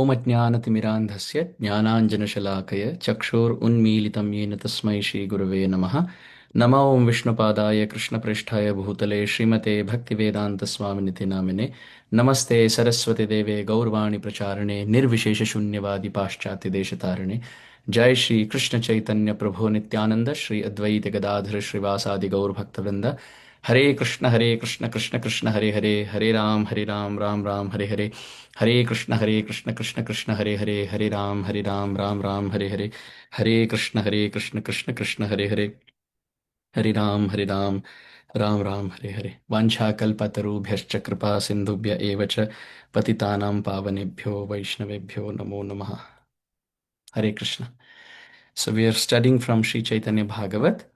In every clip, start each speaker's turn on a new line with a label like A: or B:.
A: ओम अज्ञानतिमिरान्धस्य ज्ञानाञ्जनशलाकय चक्षुरुन्मीलितं येन तस्मै श्रीगुरवे नमः। नमो ओं विष्णुपादाय कृष्णप्रेष्ठाय भूतले श्रीमते भक्तिवेदान्तस्वामिनिति नामिने। नमस्ते सरस्वती देवे गौरवाणी प्रचारिणे निर्विशेषशून्यवादी पाश्चात्यदेशतारिणे। जय श्री कृष्ण चैतन्य प्रभो नित्यानंद श्री अद्वैत गदाधर श्रीवासादि गौरभक्तवृंद। हरे कृष्ण कृष्ण कृष्ण हरे हरे, हरे राम राम राम हरे हरे। हरे कृष्ण कृष्ण कृष्ण हरे हरे, हरे राम राम हरे हरे। हरे कृष्ण कृष्ण कृष्ण हरे हरे, हरे राम राम हरे हरे। वाञ्छाकल्पतरुभ्यश्च कृपा सिन्धुभ्य एव च पतितानां पावनेभ्यो वैष्णवेभ्यो नमो नमः। Hare Krishna. So we are studying from Sri Chaitanya Bhagavat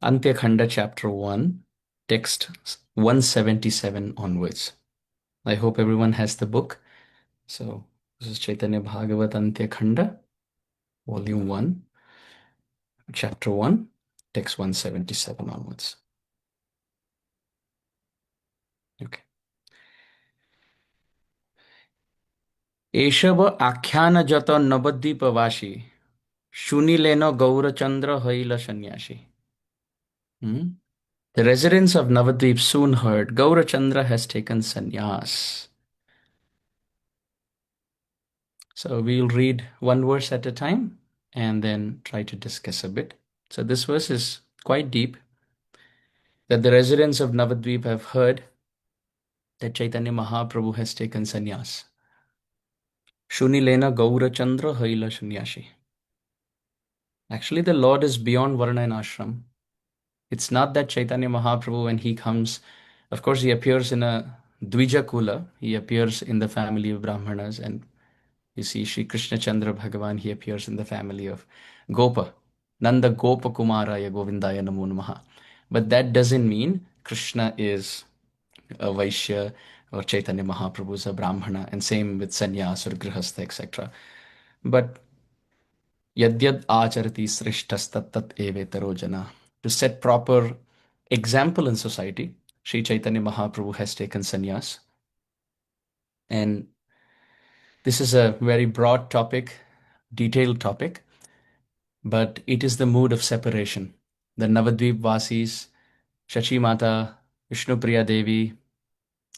A: Antya Khanda chapter 1, text 177 onwards. I hope everyone has the book. So this is Chaitanya Bhagavat Antya Khanda, volume 1, chapter 1, text 177 onwards. Okay. एषव आख्यान जत नवद्वीपवासी शुनिलेन Gaurachandra hell सन्यासी. Hmm? The residents of Navadvip soon heard Gaurachandra has taken sannyas. So we'll read one verse at a time and then try to discuss a bit. So this verse is quite deep, that the residents of Navadvip have heard that Chaitanya Mahaprabhu has taken sannyas. Shunilena Gaurachandra Haila Shanyashi. Actually, the Lord is beyond Varna and Ashram. It's not that Chaitanya Mahaprabhu, when he comes, of course, he appears in a Dvija Kula, he appears in the family of Brahmanas, and you see Sri Krishna Chandra Bhagavan, he appears in the family of Gopa. Nanda Gopa Kumaraya Govindaya Namo Namaha. But that doesn't mean Krishna is a Vaishya or Chaitanya Mahaprabhu is a Brahmana, and same with Sannyas or Grihastha, etc. But Yadyad Acharati Srishtas Tat Tat Evetaro Jana. To set proper example in society, Sri Chaitanya Mahaprabhu has taken sannyas. And this is a very broad topic, detailed topic, but it is the mood of separation. The Navadvip Vasis, Shachi Mata, Vishnupriya Devi,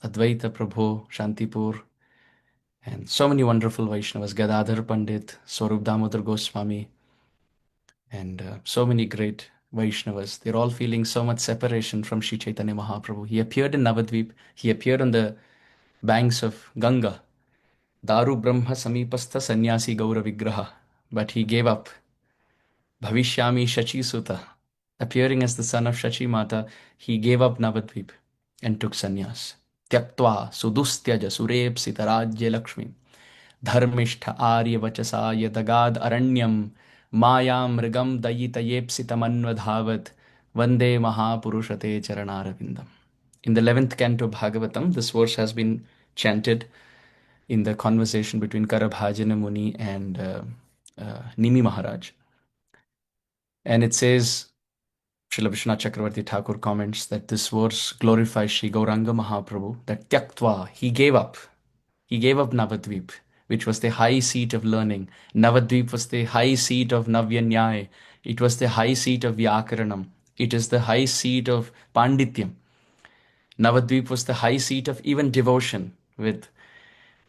A: Advaita Prabhu, Shantipur, and so many wonderful Vaishnavas, Gadadhar Pandit, Swarup Damodar Goswami, and so many great Vaishnavas. They're all feeling so much separation from Sri Chaitanya Mahaprabhu. He appeared in Navadvip, he appeared on the banks of Ganga, Daru Brahma Samipastha Sannyasi Gaura Vigraha, but he gave up. Bhavishyami Shachi Suta, appearing as the son of Shachi Mata, he gave up Navadvip and took sannyas. Tyaktva sudustyaja surepsita rajya lakshmi dharmishta arya vachasa yadagad aranyam maya mrigam dayitayepsitamanvadhavat vande mahapurushate charanaravindam. In the 11th canto of Bhagavatam, this verse has been chanted in the conversation between Karabhajana Muni and Nimi Maharaj. And it says, Srila Vishwanath Chakravarti Thakur comments that this verse glorifies Sri Gauranga Mahaprabhu, that Tyaktva, he gave up Navadvip, which was the high seat of learning. Navadvip was the high seat of Navya Nyaya. It was the high seat of Vyakaranam. It is the high seat of Pandityam. Navadvip was the high seat of even devotion with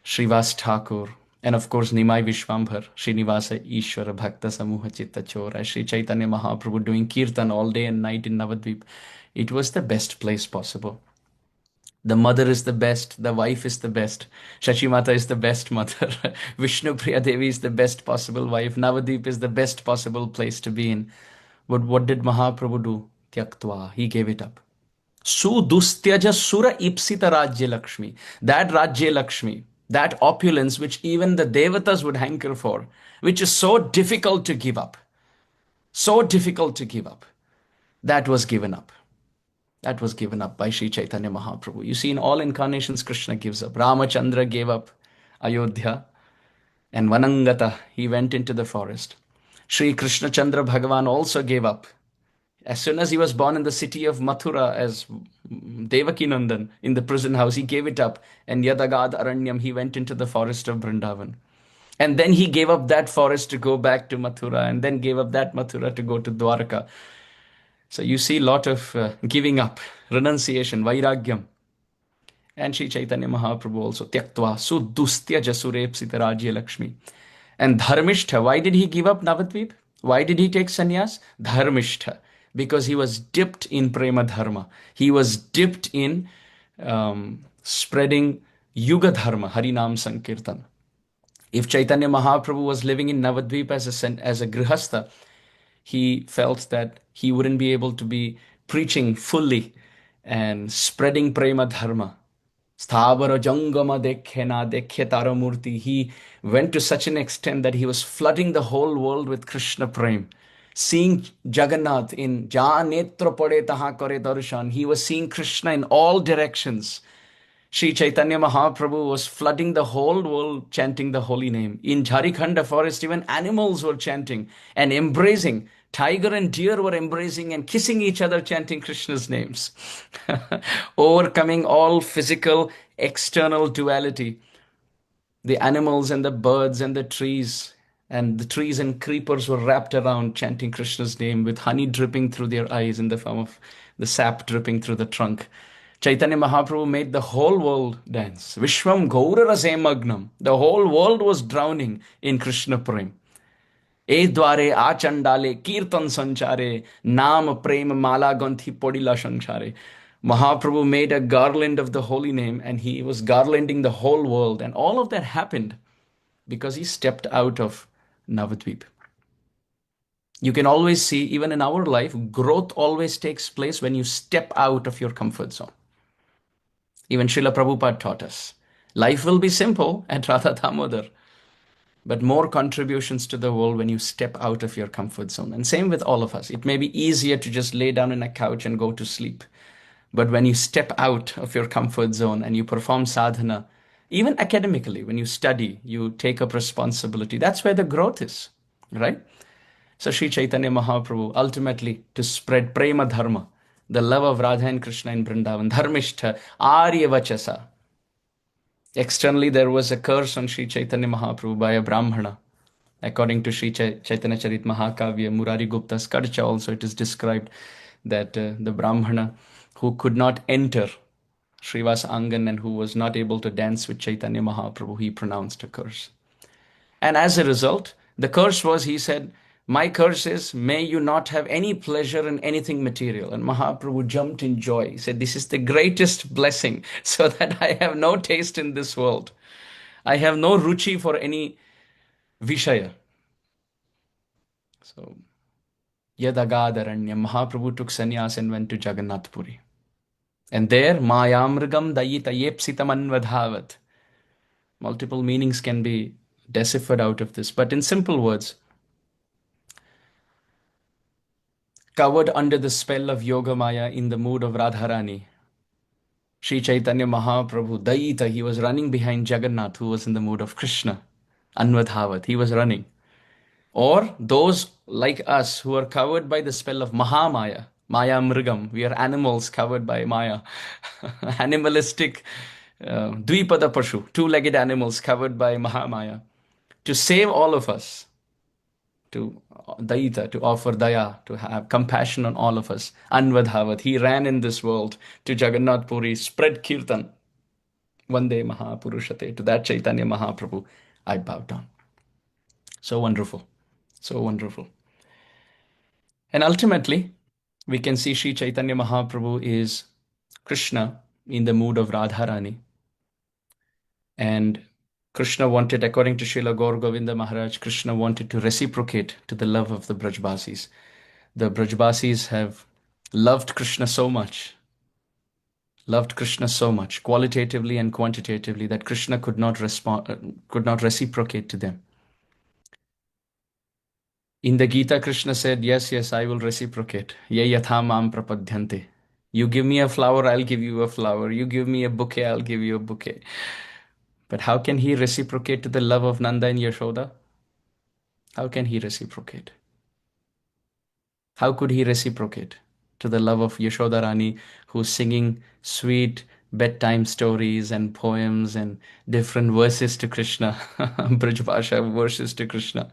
A: Srivas Thakur, and of course Nimai Vishwambhar, Srinivasa Ishwara Bhakta Samuha Chitta Chora, Sri Chaitanya Mahaprabhu doing kirtan all day and night in Navadvip. It was the best place possible. The mother is the best, the wife is the best, Shachimata is the best mother, Vishnu Priya Devi is the best possible wife, Navadvip is the best possible place to be in. But what did Mahaprabhu do? Tyaktva, he gave it up. Sudustyaja Sura Ipsita Rajya Lakshmi. That Rajya Lakshmi, that opulence which even the Devatas would hanker for, which is so difficult to give up, so difficult to give up, that was given up. That was given up by Sri Chaitanya Mahaprabhu. You see, in all incarnations, Krishna gives up. Ramachandra gave up Ayodhya, and Vanangata, he went into the forest. Sri Krishna Chandra Bhagavan also gave up As soon as he was born in the city of Mathura as Devaki Nandan in the prison house, he gave it up. And Yadagad Aranyam, he went into the forest of Vrindavan. And then he gave up that forest to go back to Mathura, and then gave up that Mathura to go to Dwarka. So you see a lot of giving up, renunciation, vairagyam. And Sri Chaitanya Mahaprabhu also, tyaktva sudustya jasurepsita rajya lakshmi. And dharmishtha, why did he give up Navadvip? Why did he take sannyas? Dharmishtha, because he was dipped in prema dharma. He was dipped in spreading yuga dharma, harinam sankirtan. If Chaitanya Mahaprabhu was living in Navadvip as a grihastha, he felt that he wouldn't be able to be preaching fully and spreading prema dharma. Sthavara Jangama Dekhe Na Dekhe Taramurti. He went to such an extent that he was flooding the whole world with Krishna Prem. Seeing Jagannath in Ja Netra Pade Taha Kare Darshan. He was seeing Krishna in all directions. Sri Chaitanya Mahaprabhu was flooding the whole world chanting the holy name. In Jharikhanda forest, even animals were chanting and embracing. Tiger and deer were embracing and kissing each other, chanting Krishna's names. Overcoming all physical, external duality. The animals and the birds and the trees and creepers were wrapped around chanting Krishna's name with honey dripping through their eyes in the form of the sap dripping through the trunk. Chaitanya Mahaprabhu made the whole world dance. Vishwam Gaura Rasemagnam. The whole world was drowning in Krishna Prem. E dware achandale kirtan sanchare naam prem mala ganthi podila sanchare. Mahaprabhu made a garland of the holy name and he was garlanding the whole world. And all of that happened because he stepped out of Navadvip. You can always see, even in our life, growth always takes place when you step out of your comfort zone. Even Srila Prabhupada taught us. Life will be simple at Radha Damodar, but more contributions to the world when you step out of your comfort zone. And same with all of us. It may be easier to just lay down in a couch and go to sleep. But when you step out of your comfort zone and you perform sadhana, even academically, when you study, you take up responsibility, that's where the growth is, right? So Sri Chaitanya Mahaprabhu, ultimately to spread prema dharma, the love of Radha and Krishna in Vrindavan, dharmishtha, arya vachasa. Externally, there was a curse on Sri Chaitanya Mahaprabhu by a Brahmana. According to Sri Chaitanya Charit Mahakavya, Murari Gupta's Karcha also, it is described that the Brahmana who could not enter Srivas Angan and who was not able to dance with Chaitanya Mahaprabhu, he pronounced a curse. And as a result, the curse was, he said, my curse is, may you not have any pleasure in anything material. And Mahaprabhu jumped in joy. He said, this is the greatest blessing, so that I have no taste in this world. I have no ruchi for any vishaya. So, Yadagadharanya, Mahaprabhu took sannyas and went to Jagannathpuri. And there, Mayamrgam Dayita Yepsitam Anvadhavat. Multiple meanings can be deciphered out of this. But in simple words, covered under the spell of Yoga Maya in the mood of Radharani, Sri Chaitanya Mahaprabhu, Dayita, he was running behind Jagannath, who was in the mood of Krishna. Anvadhavat, he was running. Or those like us who are covered by the spell of Mahamaya, Maya Mrigam. We are animals covered by Maya. Animalistic Dvipada Pashu, two-legged animals covered by Mahamaya. To save all of us, to Daita, to offer Daya, to have compassion on all of us. Anvadhavat, he ran in this world to Jagannath Puri, spread Kirtan. Vande Mahapurushate, to that Chaitanya Mahaprabhu, I bow down. So wonderful. So wonderful. And ultimately, we can see Sri Chaitanya Mahaprabhu is Krishna in the mood of Radharani. And Krishna wanted, according to Srila Gaur Govinda Maharaj, Krishna wanted to reciprocate to the love of the Brajbasis. The Brajbasis have loved Krishna so much, qualitatively and quantitatively, that Krishna could not reciprocate to them. In the Gita, Krishna said, yes, yes, I will reciprocate. Ye yatha mam prapadyante. You give me a flower, I'll give you a flower. You give me a bouquet, I'll give you a bouquet. But how can he reciprocate to the love of Nanda and Yashoda? How can he reciprocate? How could he reciprocate to the love of Yashoda Rani, who's singing sweet bedtime stories and poems and different verses to Krishna, Braj Bhasha verses to Krishna?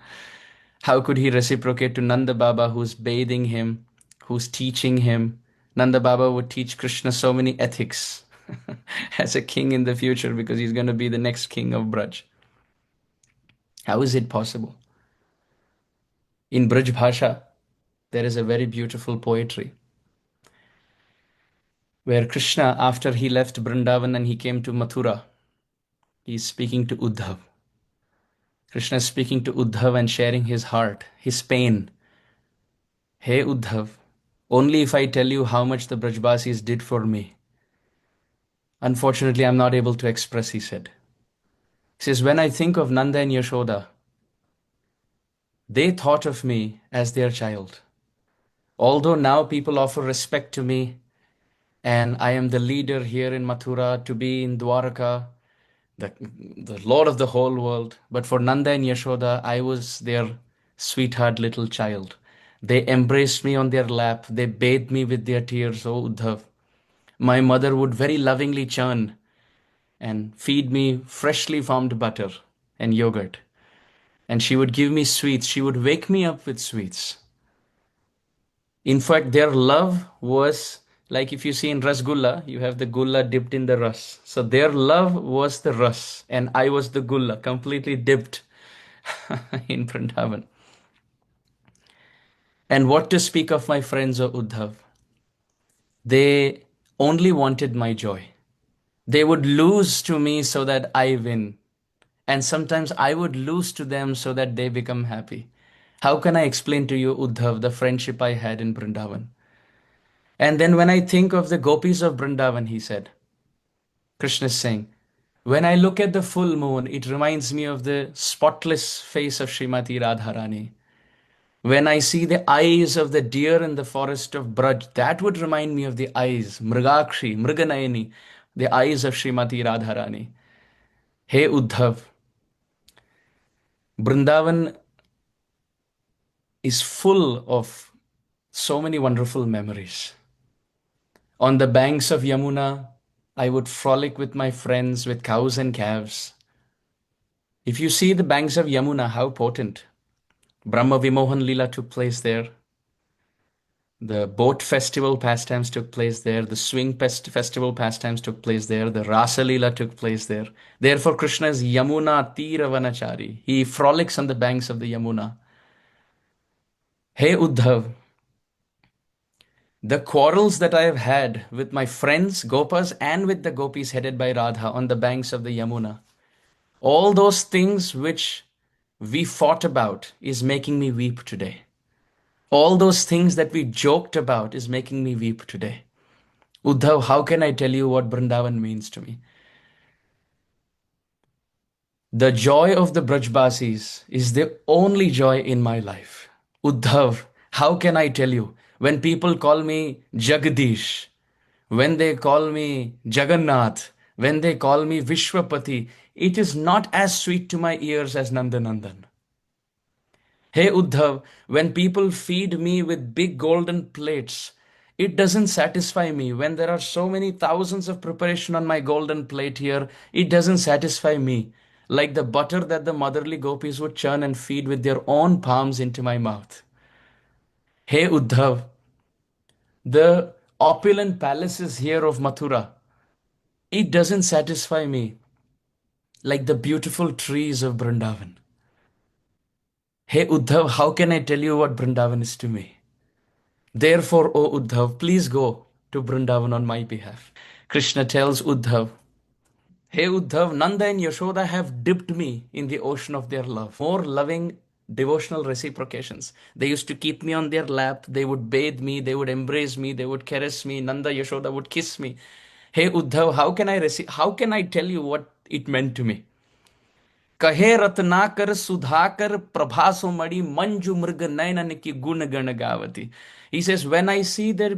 A: How could he reciprocate to Nanda Baba, who's bathing him, who's teaching him? Nanda Baba would teach Krishna so many ethics as a king in the future because he's going to be the next king of Braj. How is it possible? In Braj Bhasha, there is a very beautiful poetry where Krishna, after he left Vrindavan and he came to Mathura, he's speaking to Uddhav. Krishna is speaking to Uddhav and sharing his heart, his pain. Hey Uddhav, only if I tell you how much the Brajbasis did for me. Unfortunately, I'm not able to express, he said. He says, when I think of Nanda and Yashoda, they thought of me as their child. Although now people offer respect to me, and I am the leader here in Mathura, to be in Dwaraka, the Lord of the whole world. But for Nanda and Yashoda, I was their sweetheart little child. They embraced me on their lap. They bathed me with their tears, O Uddhav. My mother would very lovingly churn and feed me freshly formed butter and yogurt. And she would give me sweets. She would wake me up with sweets. In fact, their love was like if you see in Rasgulla, you have the gulla dipped in the ras. So their love was the ras, and I was the gulla, completely dipped in Vrindavan. And what to speak of my friends, O Uddhav? They only wanted my joy. They would lose to me so that I win. And sometimes I would lose to them so that they become happy. How can I explain to you, Uddhav, the friendship I had in Vrindavan? And then when I think of the gopis of Vrindavan, he said, Krishna is saying, when I look at the full moon, it reminds me of the spotless face of Srimati Radharani. When I see the eyes of the deer in the forest of Braj, that would remind me of the eyes, Mrigakshi, Mriganayani, the eyes of Srimati Radharani. Hey Uddhav, Vrindavan is full of so many wonderful memories. On the banks of Yamuna, I would frolic with my friends with cows and calves. If you see the banks of Yamuna, how potent. Brahma Vimohan Lila took place there. The boat festival pastimes took place there. The swing festival pastimes took place there. The Rasa Lila took place there. Therefore, Krishna is Yamuna Tiravanachari. He frolics on the banks of the Yamuna. Hey Uddhav, the quarrels that I have had with my friends, Gopas, and with the gopis headed by Radha on the banks of the Yamuna, all those things which we fought about is making me weep today. All those things that we joked about is making me weep today. Uddhav, how can I tell you what Vrindavan means to me? The joy of the Brajbasis is the only joy in my life. Uddhav, how can I tell you? When people call me Jagdish, when they call me Jagannath, when they call me Vishwapati, it is not as sweet to my ears as Nandanandan. Hey Uddhav, when people feed me with big golden plates, it doesn't satisfy me. When there are so many thousands of preparation on my golden plate here, it doesn't satisfy me. Like the butter that the motherly gopis would churn and feed with their own palms into my mouth. Hey Uddhav, the opulent palaces here of Mathura, it doesn't satisfy me like the beautiful trees of Vrindavan. Hey Uddhav, how can I tell you what Vrindavan is to me? Therefore, O Uddhav, please go to Vrindavan on my behalf. Krishna tells Uddhav, Hey Uddhav, Nanda and Yashoda have dipped me in the ocean of their love. More loving devotional reciprocations. They used to keep me on their lap. They would bathe me. They would embrace me. They would caress me. Nanda Yashoda would kiss me. Hey Uddhav, how can I tell you what it meant to me? कहे रत्नाकर सुधाकर प्रभासो मणि मंजु मृग नयनन की गुण गण गावती. He says, when I see the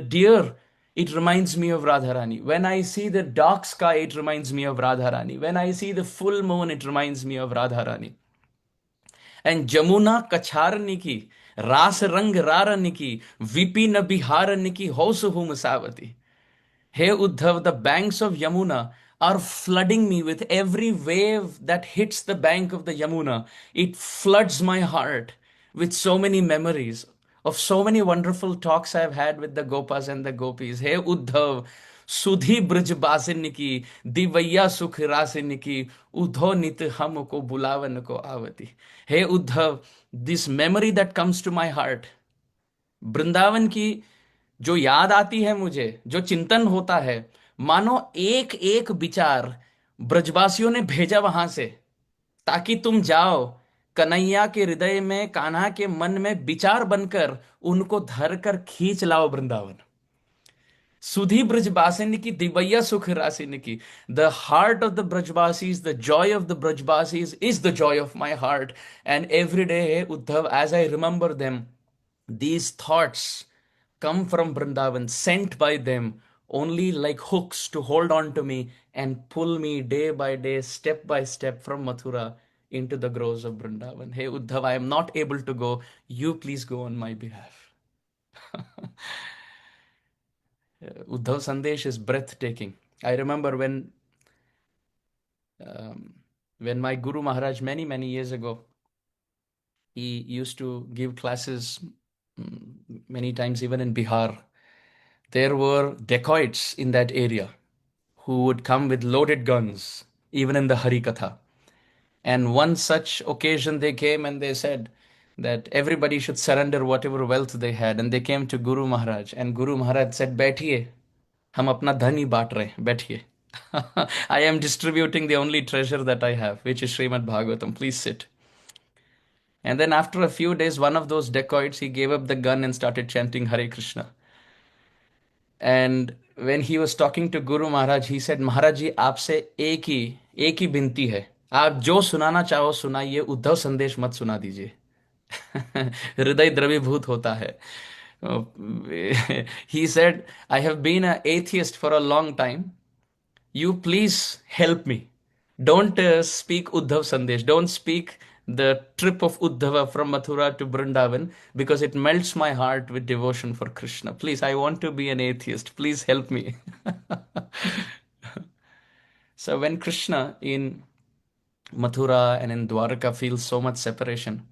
A: deer, it reminds me of Radharani. When I see the dark sky, it reminds me of Radharani. When I see the full moon, it reminds me of Radharani. And Jamuna Kacharniki, रास रंग रार निकी, विपिन बिहार निकी, हौस हुम Sawati. Hey Uddhav, the banks of Yamuna are flooding me with every wave that hits the bank of the Yamuna. It floods my heart with so many memories of so many wonderful talks I've had with the Gopas and the Gopis. Hey Uddhav, Sudhi Brij Basiniki, Divaya Sukh Rasiniki, Uddho Nit Hamko Bulavan ko Avati. Hey Uddhav, this memory that comes to my heart, Vrindavan की जो याद आती है मुझे, जो चिंतन होता है, मानो एक एक विचार ब्रजवासियों ने भेजा वहां से, ताकि तुम जाओ कन्हैया के हृदय में, कान्हा के मन में विचार बनकर उनको धर कर खींच लाओ वृंदावन. सुधी ब्रजवासिनी की दिव्या सुख रासिनी की. The heart of the Brajwasis, the joy of the Brajwasis is the joy of my heart. And every day Uddhav, as I remember them, these thoughts come from Vrindavan, sent by them only like hooks to hold on to me and pull me day by day, step by step from Mathura into the groves of Vrindavan. Hey Uddhav, I am not able to go. You please go on my behalf. Uddhav Sandesh is breathtaking. I remember um, when my Guru Maharaj many years ago, he used to give classes many times even in Bihar. There were dacoits in that area who would come with loaded guns, even in the Harikatha. And one such occasion they came and they said that everybody should surrender whatever wealth they had. And they came to Guru Maharaj, and Guru Maharaj said, "Baithiye, हम अपना धन ही बांट रहे हैं, बैठिए." I am distributing the only treasure that I have, which is Srimad Bhagavatam. Please sit. And then after a few days, one of those dacoits, he gave up the gun and started chanting Hare Krishna. And when he was talking to Guru Maharaj, he said, "Maharaj ji, आपसे एक ही बिनती है. आप जो सुनाना चाहो सुनाइए, उद्धव संदेश मत सुना दीजिए." हृदय द्रवीभूत होता है. He said, "I have been an atheist for a long time. You please help me. Don't speak Uddhav Sandesh. Don't speak the trip of Uddhava from Mathura to Vrindavan, because it melts my heart with devotion for Krishna. Please, I want to be an atheist. Please help me." So when Krishna in Mathura and in Dwarka feels so much separation,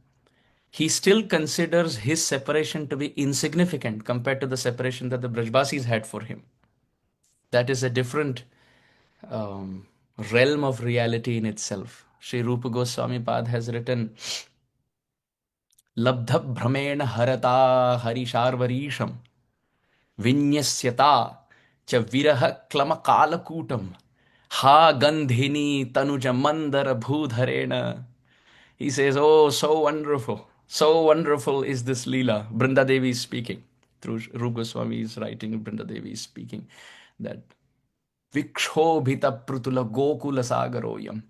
A: he still considers his separation to be insignificant compared to the separation that the Brajbasis had for him. That is a different um, realm of reality in itself. Sri Rupa Goswami Pad has written, "Labdha Brahmena Harata Harisharvarisham Vinyasyata Cha Viraha Klama Kalakutam Ha Gandhini Tanuja Mandara Bhudharena." He says, "Oh, so wonderful is this Leela." Brinda Devi is speaking. Through Rupa Goswami is writing, Brinda Devi is speaking, that Vikshobhita Prutula Gokula Sagaroyam.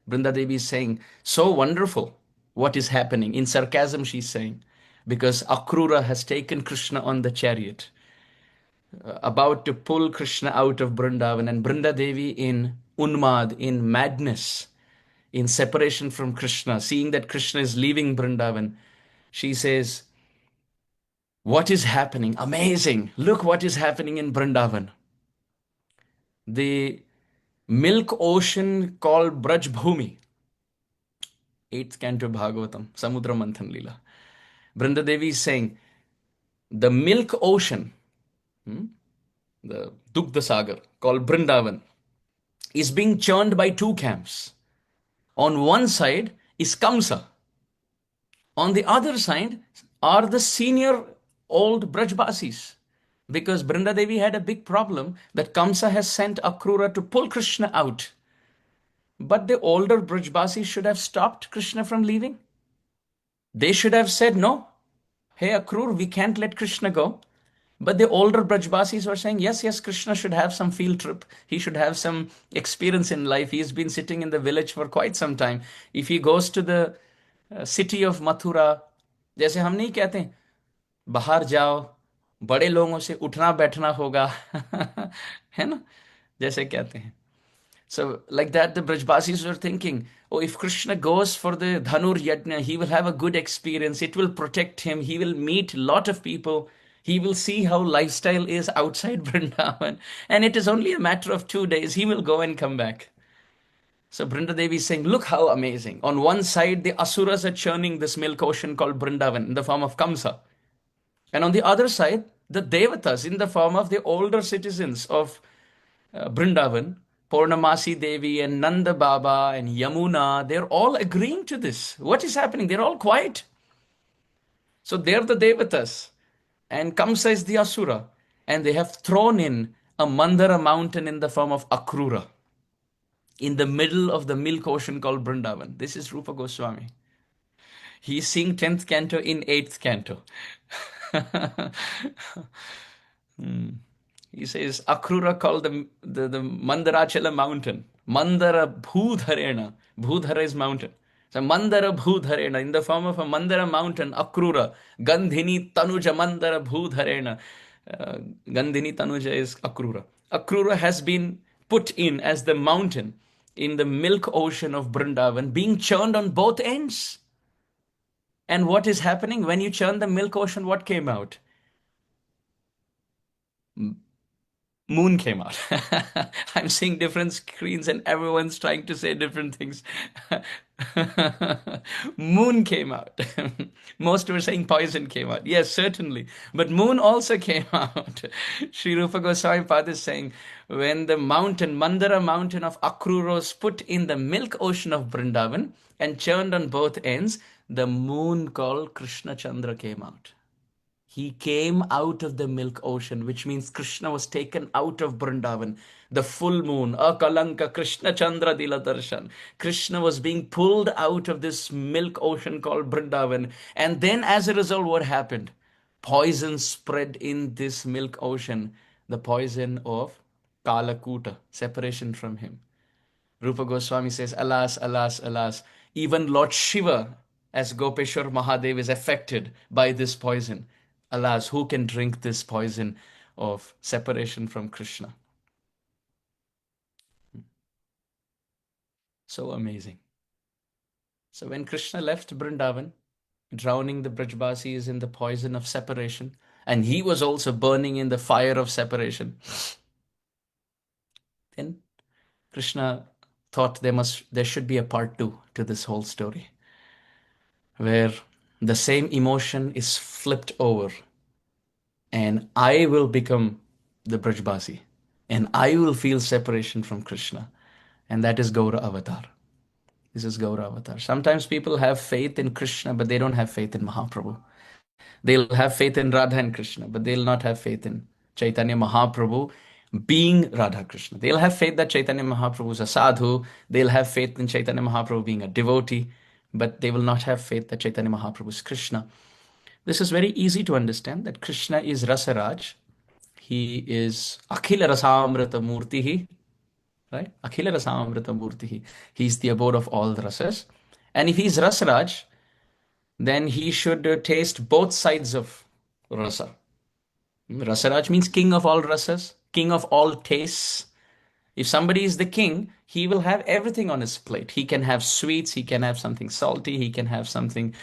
A: Brinda Devi is saying, so wonderful what is happening. In sarcasm, she's saying, because Akrura has taken Krishna on the chariot, about to pull Krishna out of Vrindavan, and Brinda Devi in Unmad, in madness, in separation from Krishna, seeing that Krishna is leaving Vrindavan, she says, "What is happening? Amazing! Look what is happening in Vrindavan. The milk ocean called Braj Bhumi." 8th canto Bhagavatam, Samudra Manthan Leela. Brinda Devi is saying, the milk ocean, the Dugdha Sagar, called Brindavan, is being churned by two camps. On one side is Kamsa. On the other side are the senior old Brajbasis. Because Brinda Devi had a big problem that Kamsa has sent Akrura to pull Krishna out. But the older Brajbasis should have stopped Krishna from leaving. They should have said, "No, hey Akrur, we can't let Krishna go." But the older Brajbasis were saying, yes, Krishna should have some field trip. He should have some experience in life. He's been sitting in the village for quite some time. If he goes to the city of Mathura, जैसे हम नहीं कहते हैं, बाहर जाओ, बड़े लोगों से उठना बैठना होगा, है ना, जैसे कहते हैं. So, like that, the Brajbasis were thinking, oh, if Krishna goes for the Dhanur Yajna, he will have a good experience. It will protect him. He will meet a lot of people. He will see how lifestyle is outside Vrindavan. And it is only a matter of 2 days. He will go and come back. So Brinda Devi is saying, look how amazing. On one side, the Asuras are churning this milk ocean called Brindavan in the form of Kamsa. And on the other side, the Devatas in the form of the older citizens of Brindavan, Purnamasi Devi and Nanda Baba and Yamuna, they're all agreeing to this. What is happening? They're all quiet. So they're the Devatas, and Kamsa is the Asura, and they have thrown in a Mandara mountain in the form of Akrura in the middle of the milk ocean called Brindavan. This is Rupa Goswami. He's seeing 10th canto in 8th canto. He says Akrura called the Mandarachala mountain. Mandara Bhudharena. Bhudhara is mountain. So Mandara Bhudharena in the form of a Mandara mountain, Akrura. Gandhini Tanuja Mandara Bhudharena. Gandhini Tanuja is Akrura. Akrura has been put in as the mountain in the milk ocean of Brindavan, being churned on both ends. And what is happening when you churn the milk ocean? What came out? Moon came out. I'm seeing different screens and everyone's trying to say different things. Moon came out. Most were saying poison came out. Yes, certainly. But moon also came out. Sri Rupa Goswami Pad is saying, when the mountain, Mandara mountain of Akrura was put in the milk ocean of Vrindavan and churned on both ends, the moon called Krishna Chandra came out. He came out of the milk ocean, which means Krishna was taken out of Vrindavan. The full moon, Akalanka Krishna Chandra Dila Darshan. Krishna was being pulled out of this milk ocean called Vrindavan. And then, as a result, what happened? Poison spread in this milk ocean. The poison of Kalakuta, separation from him. Rupa Goswami says, alas, alas, alas. Even Lord Shiva, as Gopeshwar Mahadev, is affected by this poison. Alas, who can drink this poison of separation from Krishna? So amazing. So when Krishna left Vrindavan, drowning the Brajbasis in the poison of separation, and he was also burning in the fire of separation, then Krishna thought there should be a part two to this whole story, where the same emotion is flipped over, and I will become the Brajbasi, and I will feel separation from Krishna, and that is Gaura Avatar. This is Gaura Avatar. Sometimes people have faith in Krishna, but they don't have faith in Mahaprabhu. They'll have faith in Radha and Krishna, but they'll not have faith in Chaitanya Mahaprabhu being Radha Krishna. They'll have faith that Chaitanya Mahaprabhu is a sadhu. They'll have faith in Chaitanya Mahaprabhu being a devotee, but they will not have faith that Chaitanya Mahaprabhu is Krishna. This is very easy to understand that Krishna is Rasa-raj. He is Akhila Rasamrita Murtihi, right? Akhila Rasamrita Murtihi. He's the abode of all the rasas. And if he's Rasa-raj, then he should taste both sides of rasa. Rasa-raj means king of all rasas, king of all tastes. If somebody is the king, he will have everything on his plate. He can have sweets, he can have something salty, he can have something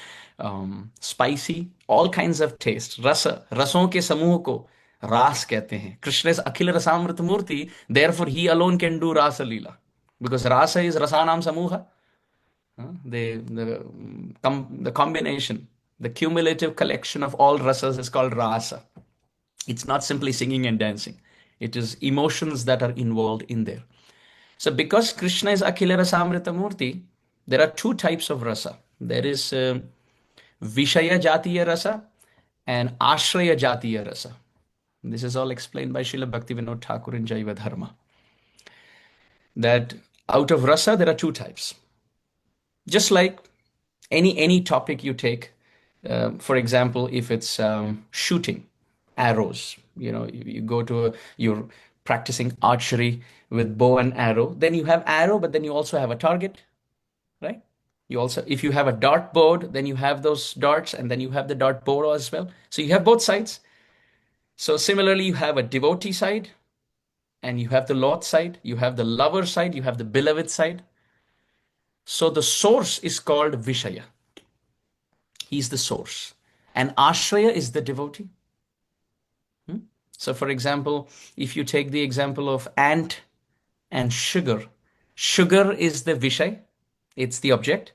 A: spicy, all kinds of taste. Rasa, rason ke samuh ko ras kehte hain. Krishna is Akhila Rasamrita Murti, therefore he alone can do Rasa Leela. Because Rasa is Rasanam Samuha. The combination, the cumulative collection of all rasas is called rasa. It's not simply singing and dancing. It is emotions that are involved in there. So because Krishna is Akhila Rasamrita Murti, there are two types of rasa. There is Vishaya Jatiya Rasa and Ashraya Jatiya Rasa. This is all explained by Srila Bhaktivinoda Thakur in Jaiva Dharma. That out of rasa, there are two types. Just like any topic you take, for example, if it's shooting arrows, you go to you're practicing archery with bow and arrow, then you have arrow, but then you also have a target, right? You also, if you have a dart board, then you have those darts, and then you have the dart bow as well. So you have both sides. So similarly, you have a devotee side and you have the Lord side, you have the lover side, you have the beloved side. So the source is called Vishaya. He's the source. And Ashraya is the devotee. Hmm? So, for example, if you take the example of ant and sugar, sugar is the Vishay, it's the object,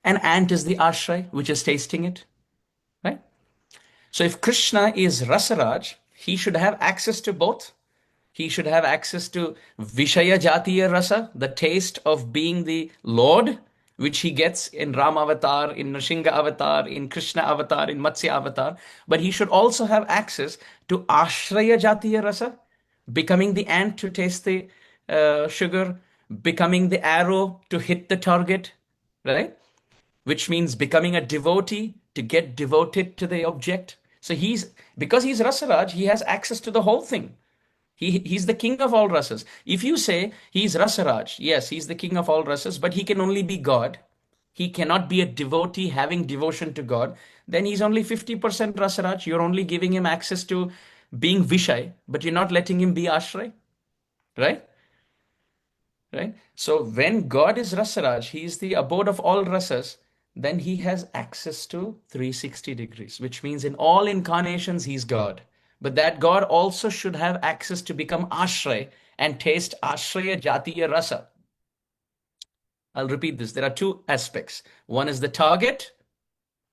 A: and ant is the Ashray, which is tasting it, right? So, if Krishna is Rasa-raj, he should have access to both. He should have access to Vishaya Jatiya Rasa, the taste of being the Lord, which he gets in Ram Avatar, in Nrsimha Avatar, in Krishna Avatar, in Matsya Avatar. But he should also have access to Ashraya Jatiya Rasa, becoming the ant to taste the sugar, becoming the arrow to hit the target, right? Which means becoming a devotee to get devoted to the object. So because he's Rasaraj, he has access to the whole thing. He's the king of all rasas. If you say he's Rasa-raj, yes, he's the king of all rasas, but he can only be God. He cannot be a devotee having devotion to God. Then he's only 50% Rasa-raj. You're only giving him access to being Vishay, but you're not letting him be Ashray, right? Right? So when God is Rasa-raj, he is the abode of all rasas, then he has access to 360 degrees, which means in all incarnations he's God. But that God also should have access to become Ashray and taste Ashraya Jatiya Rasa. I'll repeat this. There are two aspects. One is the target,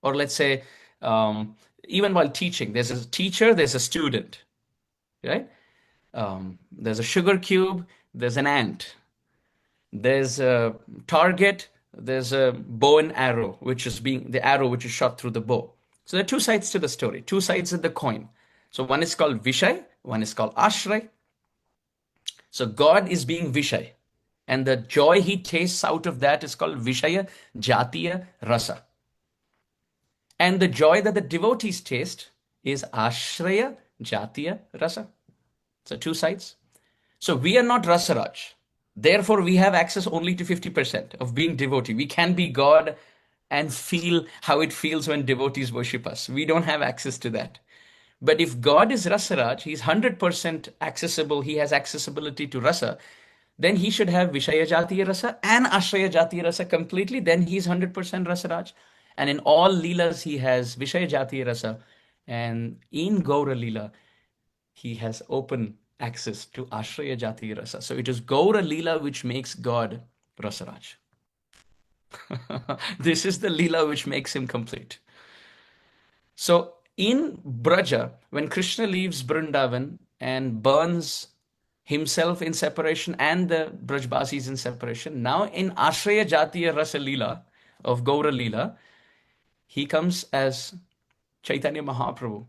A: or let's say, even while teaching, there's a teacher, there's a student, right? There's a sugar cube, there's an ant. There's a target, there's a bow and arrow, which is being the arrow which is shot through the bow. So there are two sides to the story, two sides of the coin. So one is called Vishay, one is called Ashray. So God is being Vishay, and the joy he tastes out of that is called Vishaya Jatiya Rasa. And the joy that the devotees taste is Ashraya Jatiya Rasa. So two sides. So we are not Rasa-raj. Therefore, we have access only to 50% of being devotee. We can be God and feel how it feels when devotees worship us. We don't have access to that. But if God is Rasa-raj, he's 100% accessible, he has accessibility to Rasa, then he should have Vishaya Jatiya Rasa and Ashraya Jatiya Rasa completely, then he's 100% Rasa-raj. And in all Leelas, he has Vishaya Jatiya Rasa. And in Gaura Leela, he has open access to Ashraya Jati Rasa. So it is Gaura Leela which makes God Rasa-raj. This is the Leela which makes him complete. So in Braja, when Krishna leaves Vrindavan and burns himself in separation and the Brajbasis in separation, now in Ashraya Jatiya Rasa Leela of Gaura Leela, he comes as Chaitanya Mahaprabhu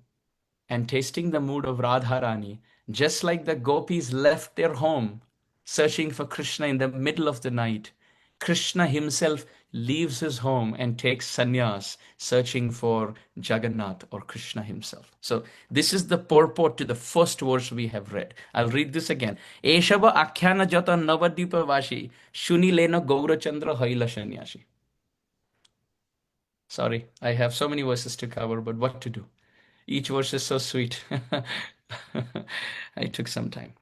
A: and tasting the mood of Radharani, just like the gopis left their home searching for Krishna in the middle of the night. Krishna himself leaves his home and takes sannyas, searching for Jagannath or Krishna himself. So this is the purport to the first verse we have read. I'll read this again. Eshava akhyana jata navadipa vashi, shuni lena gaurachandra haila sannyasi. Sorry, I have so many verses to cover, but what to do? Each verse is so sweet. I took some time.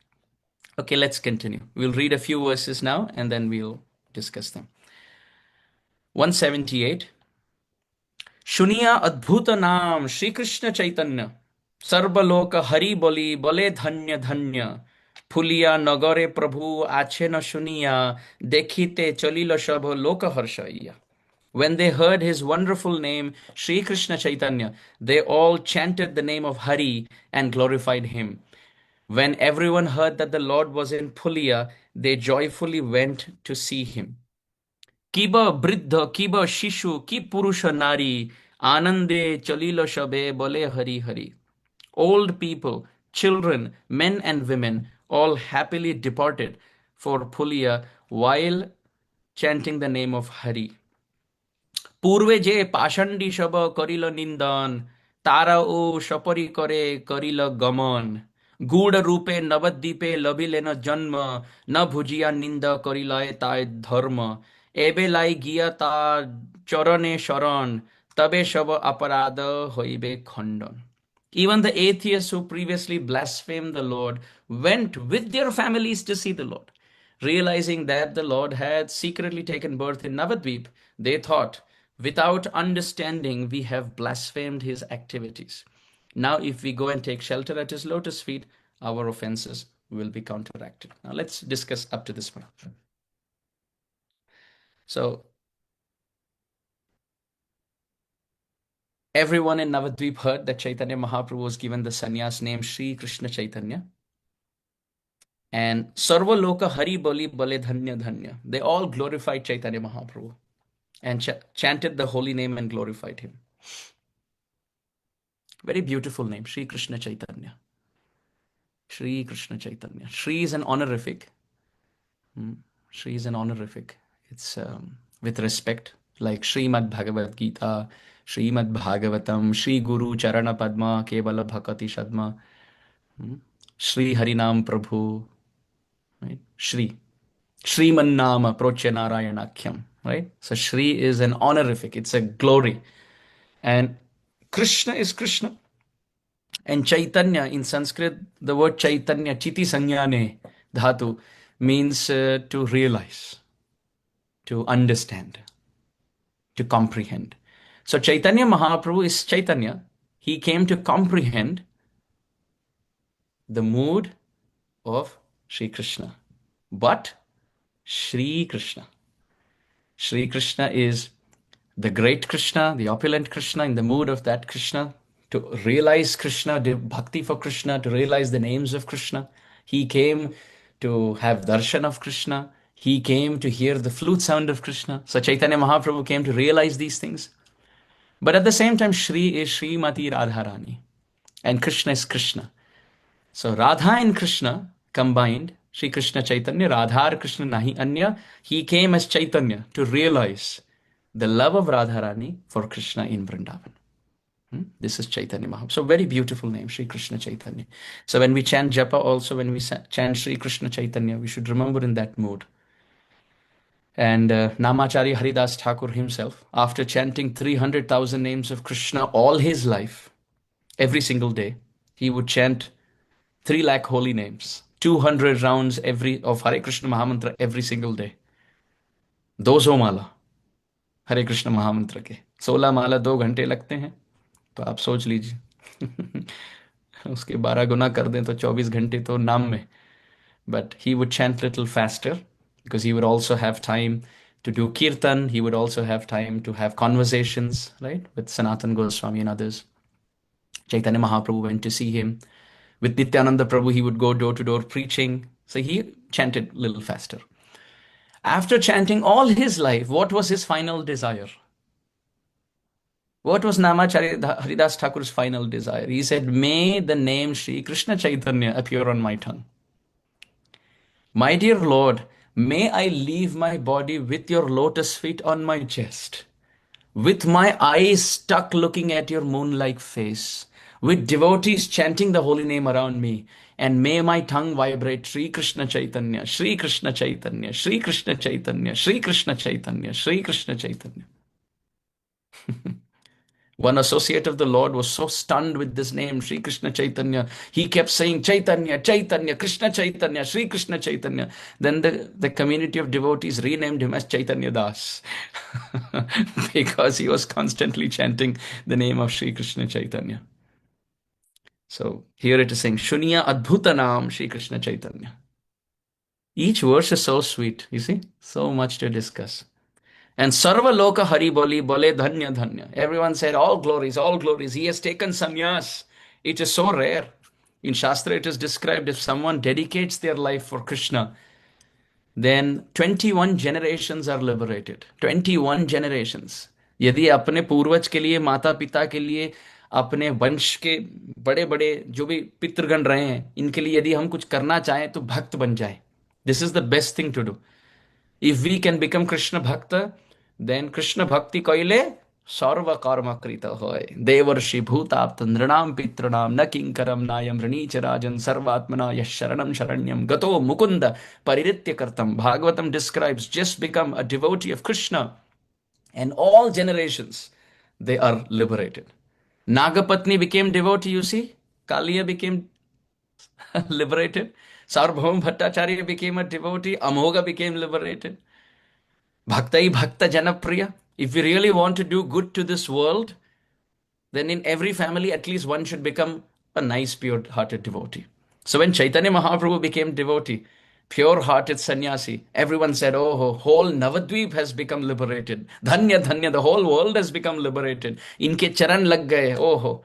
A: Okay, let's continue. We'll read a few verses now and then we'll discuss them. 178. Shuniya Adbhuta Naam Shri Krishna Chaitanya Sarvaloka Hari Boli Bole Dhanya Dhanya Phuliya Nagare Prabhu Achena Shuniya Dekhite Chalila Shabha Loka Harshaiya. When they heard his wonderful name, Sri Krishna Chaitanya, they all chanted the name of Hari and glorified him. When everyone heard that the Lord was in Puliya, they joyfully went to see him. Kiba Briddha, Kiba Shishu, Ki Purusha Nari, Anande Chalila Shabe Bole Hari Hari. Old people, children, men and women, all happily departed for Puliya while chanting the name of Hari. পূর্বে যে পাষাণ্ডী সব করিল নিন্দন তারা ও সপরি করে করিল গমন গূঢ় রূপে নবদ্বীপে লভিলেন জন্ম ন ভুজিয়া নিন্দা করিলয় তাই ধর্ম এবে লাই গিয়া তার চরণে শরণ তবে সব অপরাধ হইবে খণ্ডন. Even the atheists who previously blasphemed the Lord went with their families to see the Lord. Realizing that the Lord had secretly taken birth in Navadvip, they thought, without understanding, we have blasphemed his activities. Now, if we go and take shelter at his lotus feet, our offenses will be counteracted. Now, let's discuss up to this point. So, everyone in Navadvip heard that Chaitanya Mahaprabhu was given the sannyas name Sri Krishna Chaitanya. And Sarva Loka Hari Boli Bale Dhanya Dhanya. They all glorified Chaitanya Mahaprabhu and chanted the holy name and glorified him. Very beautiful name, Sri Krishna Chaitanya. Sri Krishna Chaitanya. Sri is an honorific. Sri is an honorific. It's with respect, like Srimad Bhagavad Gita, Srimad Bhagavatam, Sri Guru Charana Padma, Kevala Bhakati Shadma, Sri Harinam Prabhu, right? Shri. Srimannama Prochya Narayanakyam, right? So Shri is an honorific, it's a glory. And Krishna is Krishna. And Chaitanya in Sanskrit, the word Chaitanya, Chiti Sanyane Dhatu, means to realize, to understand, to comprehend. So Chaitanya Mahaprabhu is Chaitanya. He came to comprehend the mood of Sri Krishna. But Sri Krishna. Sri Krishna is the great Krishna, the opulent Krishna, in the mood of that Krishna, to realize Krishna, do bhakti for Krishna, to realize the names of Krishna. He came to have darshan of Krishna. He came to hear the flute sound of Krishna. So Chaitanya Mahaprabhu came to realize these things. But at the same time, Shri is Srimati Radharani. And Krishna is Krishna. So Radha and Krishna combined, Shri Krishna Chaitanya, Radha Krishna Nahi Anya. He came as Chaitanya to realize the love of Radharani for Krishna in Vrindavan. This is Chaitanya Mahaprabhu. So very beautiful name, Shri Krishna Chaitanya. So when we chant Japa also, when we chant Shri Krishna Chaitanya, we should remember in that mood. And Namacharya Haridas Thakur himself, after chanting 300,000 names of Krishna all his life, every single day, he would chant 3 lakh holy names, 200 rounds of Hare Krishna Mahamantra every single day. 200 माला हरे कृष्ण महामंत्र के, 16 माला 2 घंटे लगते हैं, तो आप सोच लीजिए उसके 12 गुना कर दें तो 24 घंटे तो नाम में. But he would chant little faster because he would also have time to do kirtan. He would also have time to have conversations, right, with Sanatan Goswami and others. Chaitanya Mahaprabhu went to see him. With Nityananda Prabhu, he would go door to door preaching. So he chanted a little faster. After chanting all his life, what was his final desire? What was Namacharya Haridas Thakur's final desire? He said, may the name Sri Krishna Chaitanya appear on my tongue. My dear Lord, may I leave my body with your lotus feet on my chest, with my eyes stuck looking at your moon-like face, with devotees chanting the holy name around me, and may my tongue vibrate Sri Krishna Chaitanya, Sri Krishna Chaitanya, Sri Krishna Chaitanya, Sri Krishna Chaitanya, Sri Krishna Chaitanya. One associate of the Lord was so stunned with this name, Sri Krishna Chaitanya. He kept saying, Chaitanya, Chaitanya, Krishna Chaitanya, Sri Krishna Chaitanya. Then the community of devotees renamed him as Chaitanya Das because he was constantly chanting the name of Sri Krishna Chaitanya. So here it is saying, Shunya Adbhutanam Sri Krishna Chaitanya. Each verse is so sweet, you see, so much to discuss. And Sarva Loka Hari Boli Bole Dhanya Dhanya. Everyone said, all glories, all glories. He has taken sannyas. It is so rare. In Shastra, it is described if someone dedicates their life for Krishna, then 21 generations are liberated. 21 generations. यदि अपने पूर्वज के लिए, माता पिता के लिए, अपने वंश के बड़े बड़े जो भी पितृगण रहे हैं, इनके लिए यदि हम कुछ करना चाहें तो भक्त बन जाए. This is the best thing to do. If we can become Krishna Bhakta, then Krishna Bhakti koile sarva karma krita hoy. Devarshi bhutapta nranam pitranam na kinkaram nayam ranicharajan sarvatmana yasharanam sharanyam gato mukunda pariritya kartam. Bhagavatam describes just become a devotee of Krishna and all generations they are liberated. Nagapatni became devotee, you see. Kaliya became liberated. Sarvabhauma Bhattacharya became a devotee. Amogha became liberated. Bhaktai Bhakta Janapriya. If we really want to do good to this world, then in every family, at least one should become a nice, pure hearted devotee. So when Chaitanya Mahaprabhu became devotee, pure hearted sannyasi, everyone said, oh, whole Navadvip has become liberated. Dhanya, Dhanya, the whole world has become liberated. Inke charan lag gaye, oh,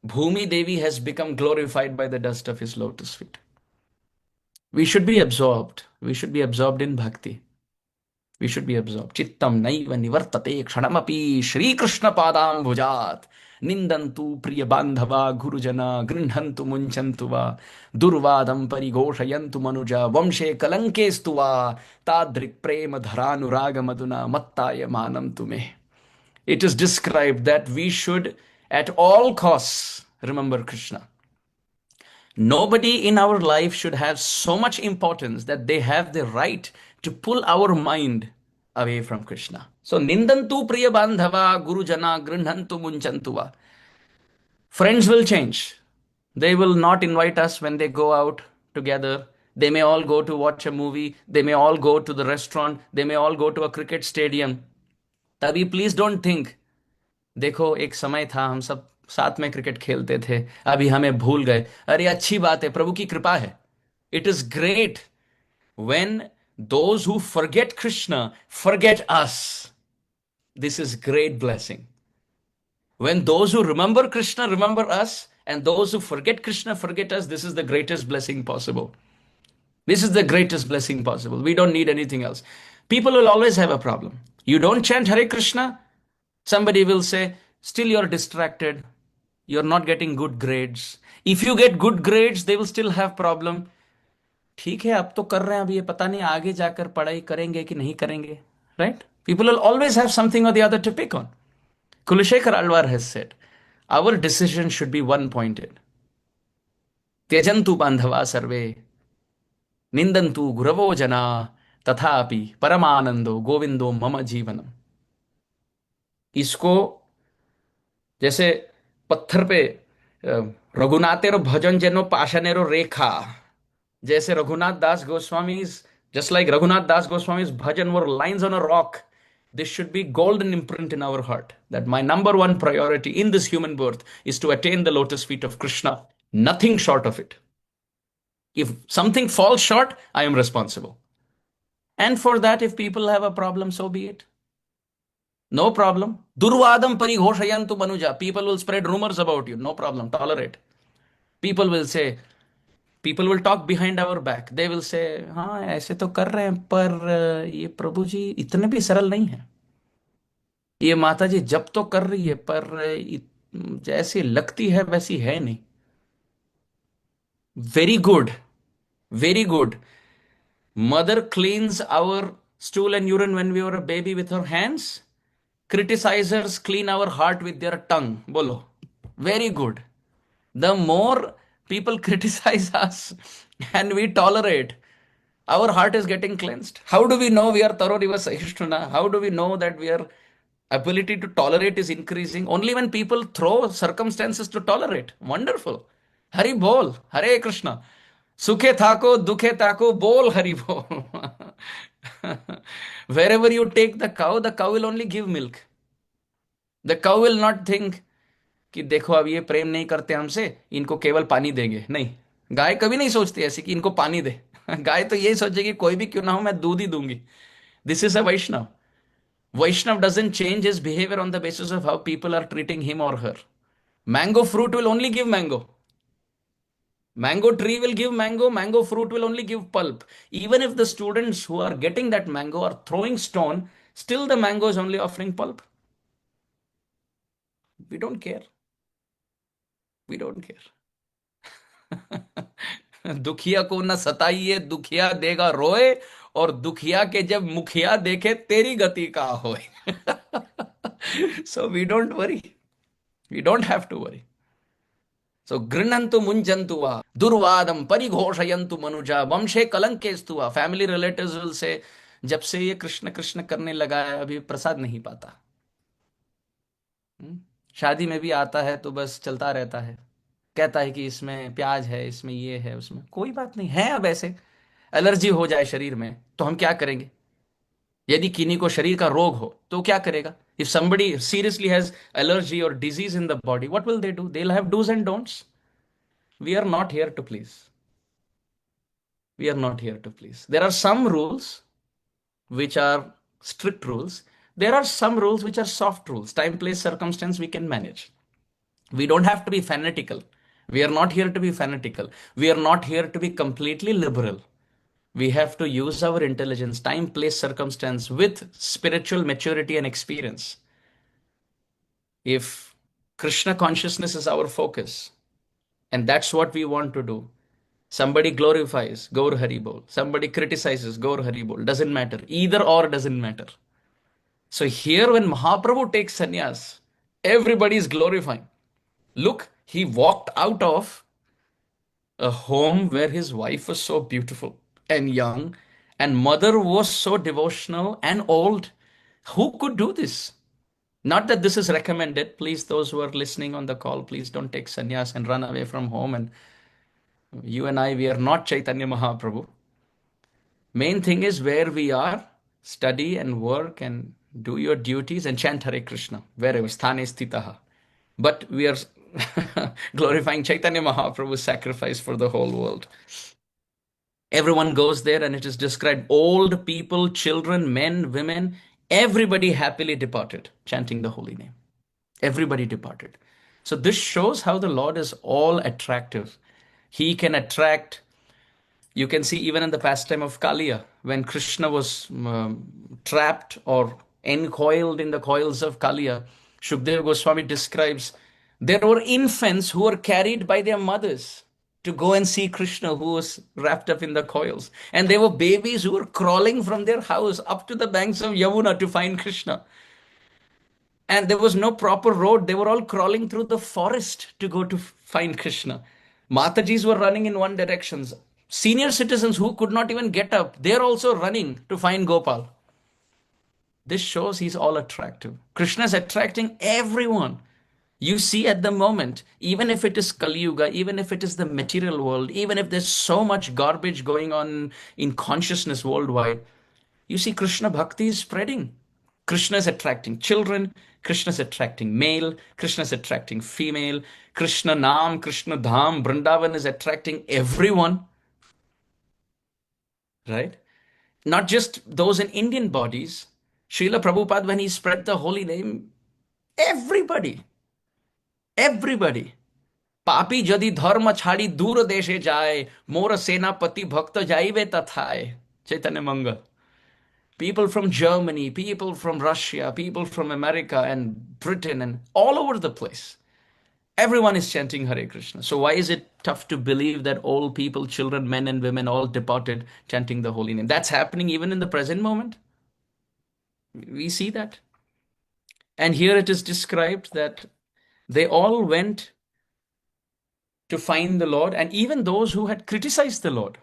A: Bhumi Devi has become glorified by the dust of his lotus feet. We should be absorbed. We should be absorbed in bhakti. We should be absorbed. Chittam naiva nivartate kshanamapi Shri Krishna padam bhujat. Nindantu priya bandhava gurujana grinhantu munchantu va durvadam parigoshayantu manuja vamshe kalanke stuva tadrik prema dharanuraga maduna mattaya manam tume. It is described that we should at all costs remember Krishna. Nobody in our life should have so much importance that they have the right to pull our mind away from Krishna. So, Nindantu Priya Bandhava Gurujana Grinhantu Munchantuva. Friends will change. They will not invite us when they go out together. They may all go to watch a movie. They may all go to the restaurant. They may all go to a cricket stadium. तभी please don't think देखो एक समय था हम सब साथ में cricket खेलते थे अभी हमें भूल गए अरे अच्छी बात है प्रभु की कृपा है it is great when those who forget Krishna forget us. This is great blessing. When those who remember Krishna remember us and those who forget Krishna forget us, this is the greatest blessing possible. This is the greatest blessing possible. We don't need anything else. People will always have a problem. You don't chant Hare Krishna, somebody will say, still you're distracted. You're not getting good grades. If you get good grades, they will still have problem. ठीक है अब तो कर रहे हैं अब ये पता नहीं आगे जाकर पढ़ाई करेंगे कि नहीं करेंगे right people will always have something or the other to pick on Kulashekhar Alwar has said our decision should be one pointed त्यजन्तु बांधवा सर्वे निंदन्तु गुरवो जना तथापि परमानंदो गोविंदो मम जीवनम इसको जैसे पत्थर पे रघुनाथेरो भजन जेनो पाषाणेरो रेखा जैसे रघुनाथ दास गोस्वामी's just like Raghunath Das Goswami's bhajan were lines on a rock. This should be golden imprint in our heart that my number one priority in this human birth is to attain the lotus feet of Krishna, nothing short of it. If something falls short, I am responsible. And for that, if people have a problem, so be it. No problem. Durvadam parighoshayantu manuja. People will spread rumors about you. No problem. Tolerate. People will say, people will talk behind our back. They will say, हाँ ऐसे तो कर रहे हैं पर ये प्रभु जी इतने भी सरल नहीं है ये माता जी जब तो कर रही है पर जैसी लगती है वैसी है नहीं very good very good mother cleans our stool and urine when we were a baby with her hands. Criticizers clean our heart with their tongue. Bolo. Very good. The more people criticize us and we tolerate, our heart is getting cleansed. How do we know we are thorough riva sahishnuna? How do we know that our ability to tolerate is increasing? Only when people throw circumstances to tolerate. Wonderful. Hari bol. Hare Krishna. Sukhe thako, dukhe thako, bol Hari bol. Wherever you take the cow will only give milk. The cow will not think कि देखो अब ये प्रेम नहीं करते हमसे इनको केवल पानी देंगे नहीं गाय कभी नहीं सोचती ऐसी कि इनको पानी दे गाय तो यही सोचेगी कोई भी क्यों ना हो मैं दूध ही दूंगी this is a Vaishnav Vaishnav doesn't change his behaviour on the basis of how people are treating him or her mango fruit will only give mango mango tree will give mango fruit will only give pulp even if the students who are getting that mango are throwing stone still the mango is only offering pulp we don't care we don't care दुखिया को न सताइए दुखिया देगा रोए और दुखिया के जब मुखिया देखे तेरी गति का होए so we don't worry we don't have to worry so grinantu munchantuva durvadam parighoshayantu manuja vamshe kalanke stuva family relatives will say जब से ये कृष्ण कृष्ण करने लगा है अभी प्रसाद नहीं पाता शादी में भी आता है तो बस चलता रहता है, कहता है कि इसमें प्याज है, इसमें ये है, उसमें कोई बात नहीं है। अब ऐसे एलर्जी हो जाए शरीर में तो हम क्या करेंगे? यदि किन्हीं को शरीर का रोग हो तो क्या करेगा? If somebody seriously has allergy or disease in the body, what will they do? They'll have do's and don'ts. We are not here to please. We are not here to please. There are some rules which are strict rules. There are some rules which are soft rules. Time, place, circumstance, we can manage. We don't have to be fanatical. We are not here to be fanatical. We are not here to be completely liberal. We have to use our intelligence, time, place, circumstance with spiritual maturity and experience. If Krishna consciousness is our focus, and that's what we want to do. Somebody glorifies, Gaur Hari Bol. Somebody criticizes, Gaur Hari Bol. Doesn't matter. Either or doesn't matter. So here when Mahaprabhu takes sannyas, everybody is glorifying. Look, he walked out of a home where his wife was so beautiful and young, and mother was so devotional and old. Who could do this? Not that this is recommended. Please, those who are listening on the call, please don't take sannyas and run away from home. And you and I, we are not Chaitanya Mahaprabhu. Main thing is where we are, study and work and do your duties and chant Hare Krishna, wherever, sthane sthitaha. But we are glorifying Chaitanya Mahaprabhu's sacrifice for the whole world. Everyone goes there and it is described old people, children, men, women, everybody happily departed, chanting the holy name. Everybody departed. So this shows how the Lord is all attractive. He can attract. You can see even in the pastime of Kaliya, when Krishna was trapped or encoiled in the coils of Kaliya, Shukdev Goswami describes there were infants who were carried by their mothers to go and see Krishna, who was wrapped up in the coils. And there were babies who were crawling from their house up to the banks of Yamuna to find Krishna. And there was no proper road. They were all crawling through the forest to go to find Krishna. Matajis were running in one direction. Senior citizens who could not even get up, they're also running to find Gopal. This shows he's all attractive. Krishna is attracting everyone. You see at the moment, even if it is Kali Yuga, even if it is the material world, even if there's so much garbage going on in consciousness worldwide, you see Krishna Bhakti is spreading. Krishna is attracting children, Krishna is attracting male, Krishna is attracting female, Krishna Nam, Krishna Dham, Vrindavan is attracting everyone, right? Not just those in Indian bodies. Srila Prabhupada, when he spread the holy name, everybody, everybody. पापी यदि धर्म छाड़ी दूर देशे जाए मोर सेनापति भक्त जाइवे तथाए चैतन्य मंगल. People from Germany, people from Russia, people from America and Britain and all over the place. Everyone is chanting Hare Krishna. So why is it tough to believe that all people, children, men and women all departed chanting the holy name? That's happening even in the present moment. We see that. And here it is described that they all went to find the Lord, and even those who had criticized the Lord,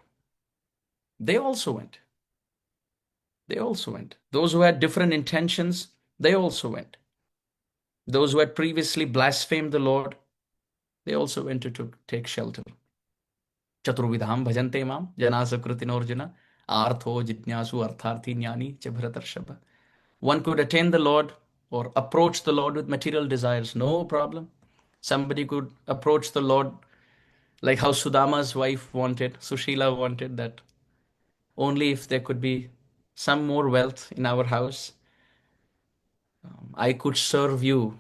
A: they also went. They also went. Those who had different intentions, they also went. Those who had previously blasphemed the Lord, they also went to take shelter. Chaturvidham bhajante mam janasakrutinorjuna artho jitnyasu artharthi jnani cha bharatarshava. One could attain the Lord or approach the Lord with material desires, no problem. Somebody could approach the Lord like how Sudama's wife wanted, Sushila wanted that only if there could be some more wealth in our house, I could serve you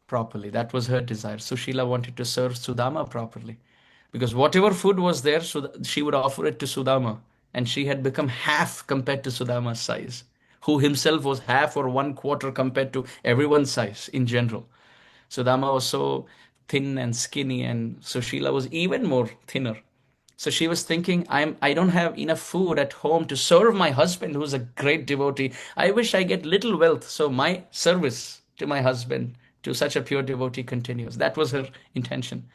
A: properly. That was her desire. Sushila wanted to serve Sudama properly because whatever food was there, she would offer it to Sudama, and she had become half compared to Sudama's size, who himself was half or one quarter compared to everyone's size in general. Sudama was so thin and skinny, and Sushila was even more thinner. So she was thinking, I don't have enough food at home to serve my husband, who's a great devotee. I wish I get little wealth, so my service to my husband, to such a pure devotee, continues. That was her intention.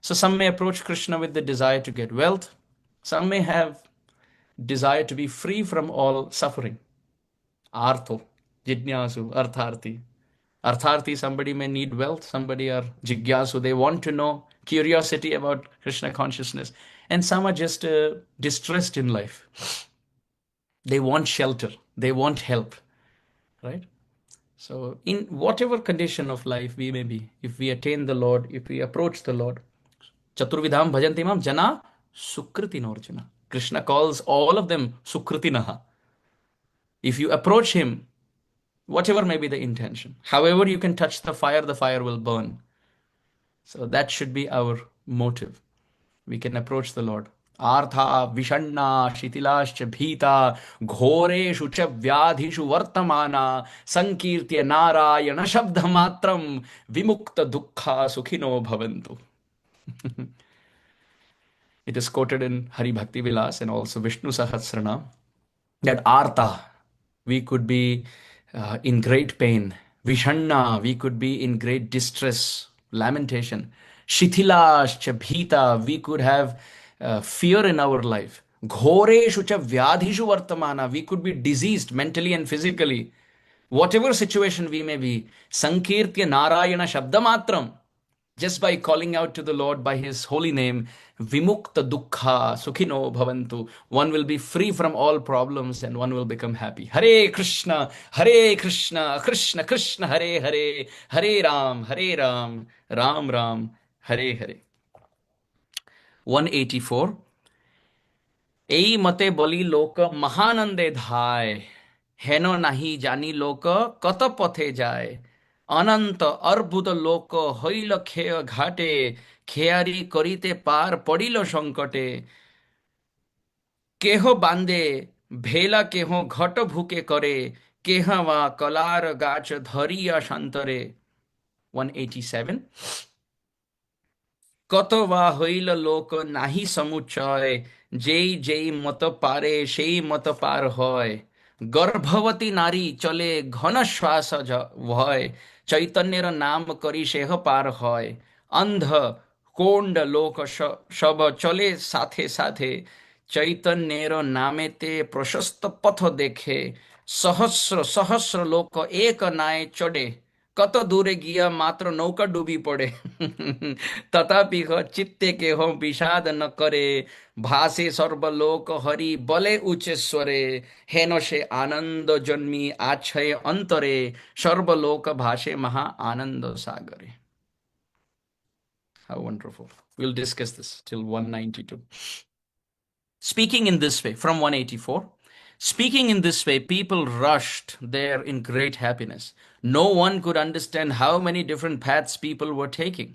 A: So some may approach Krishna with the desire to get wealth. Some may have desire to be free from all suffering. Artho, jidnyasu, artharthi. Artharthi, somebody may need wealth, somebody are jigyasu, they want to know, curiosity about Krishna consciousness, and some are just distressed in life. They want shelter, they want help, right? So, in whatever condition of life we may be, if we attain the Lord, if we approach the Lord, Chaturvidham bhajanti mam jana sukritin. Krishna calls all of them sukritinaha. If you approach him, whatever may be the intention, however you can touch the fire will burn. So that should be our motive. We can approach the Lord. Artha vishanna shitilascha bhita ghoreshu cha vyadhishu vartamana sankirtya narayana shabdamatram vimukta dukkha sukhino bhavantu. It is quoted in Hari Bhakti Vilas and also Vishnu Sahasranam that Artha, we could be in great pain. Vishanna, we could be in great distress, lamentation. Shithilascha bhita, we could have fear in our life. Ghoreshu cha vyadhishu vartamana, we could be diseased mentally and physically. Whatever situation we may be, Sankirtya Narayana Shabdamatram, just by calling out to the Lord by His holy name, Vimukta Dukkha Sukhino Bhavantu, one will be free from all problems and one will become happy. Hare Krishna, Krishna Krishna, Hare Hare, Hare Ram, Ram Ram, Hare Hare. 184. এই মতে বলি লোক মহানন্দে ধায় হেন নাহি জানি লোক কত পথে যায় অনন্ত অর্বুদ লোক হইল খেয় ঘাটে খেয়ারি করিতে পার পড়িল সংকটে কেহ বান্দে ভেলা কেহ ঘট ভুকে করে কেহ বা কলার গাছ ধরিয়া শান্তরে 187 কত বা হইল লোক নাহি সমুচয় যেই যেই মত পারে সেই মত পার হয় গর্ভবতী নারী চলে ঘন শ্বাস ভয় চৈতন্যের নাম করি সেহ পার হয় অন্ধ কোণ্ড লোক সব চলে সাথে সাথে চৈতন্যের নামেতে প্রশস্ত পথ দেখে সহস্র সহস্র লোক এক নায় চড়ে কত দূরে গিয়া মাত্র নৌকা ডুবি পড়ে তথাপি চিত্তে কেহ বিষাদ ন করে ভাসে সর্বলোক হরি বলে উচ্চেশ্বরে হেন সে আনন্দ জন্মি আছয় অন্তরে সর্বলোক ভাসে মহা আনন্দ সাগরে. How wonderful. We'll discuss this till 192. Speaking in this way, from 184, speaking in this way, people rushed there in great happiness. No one could understand how many different paths people were taking.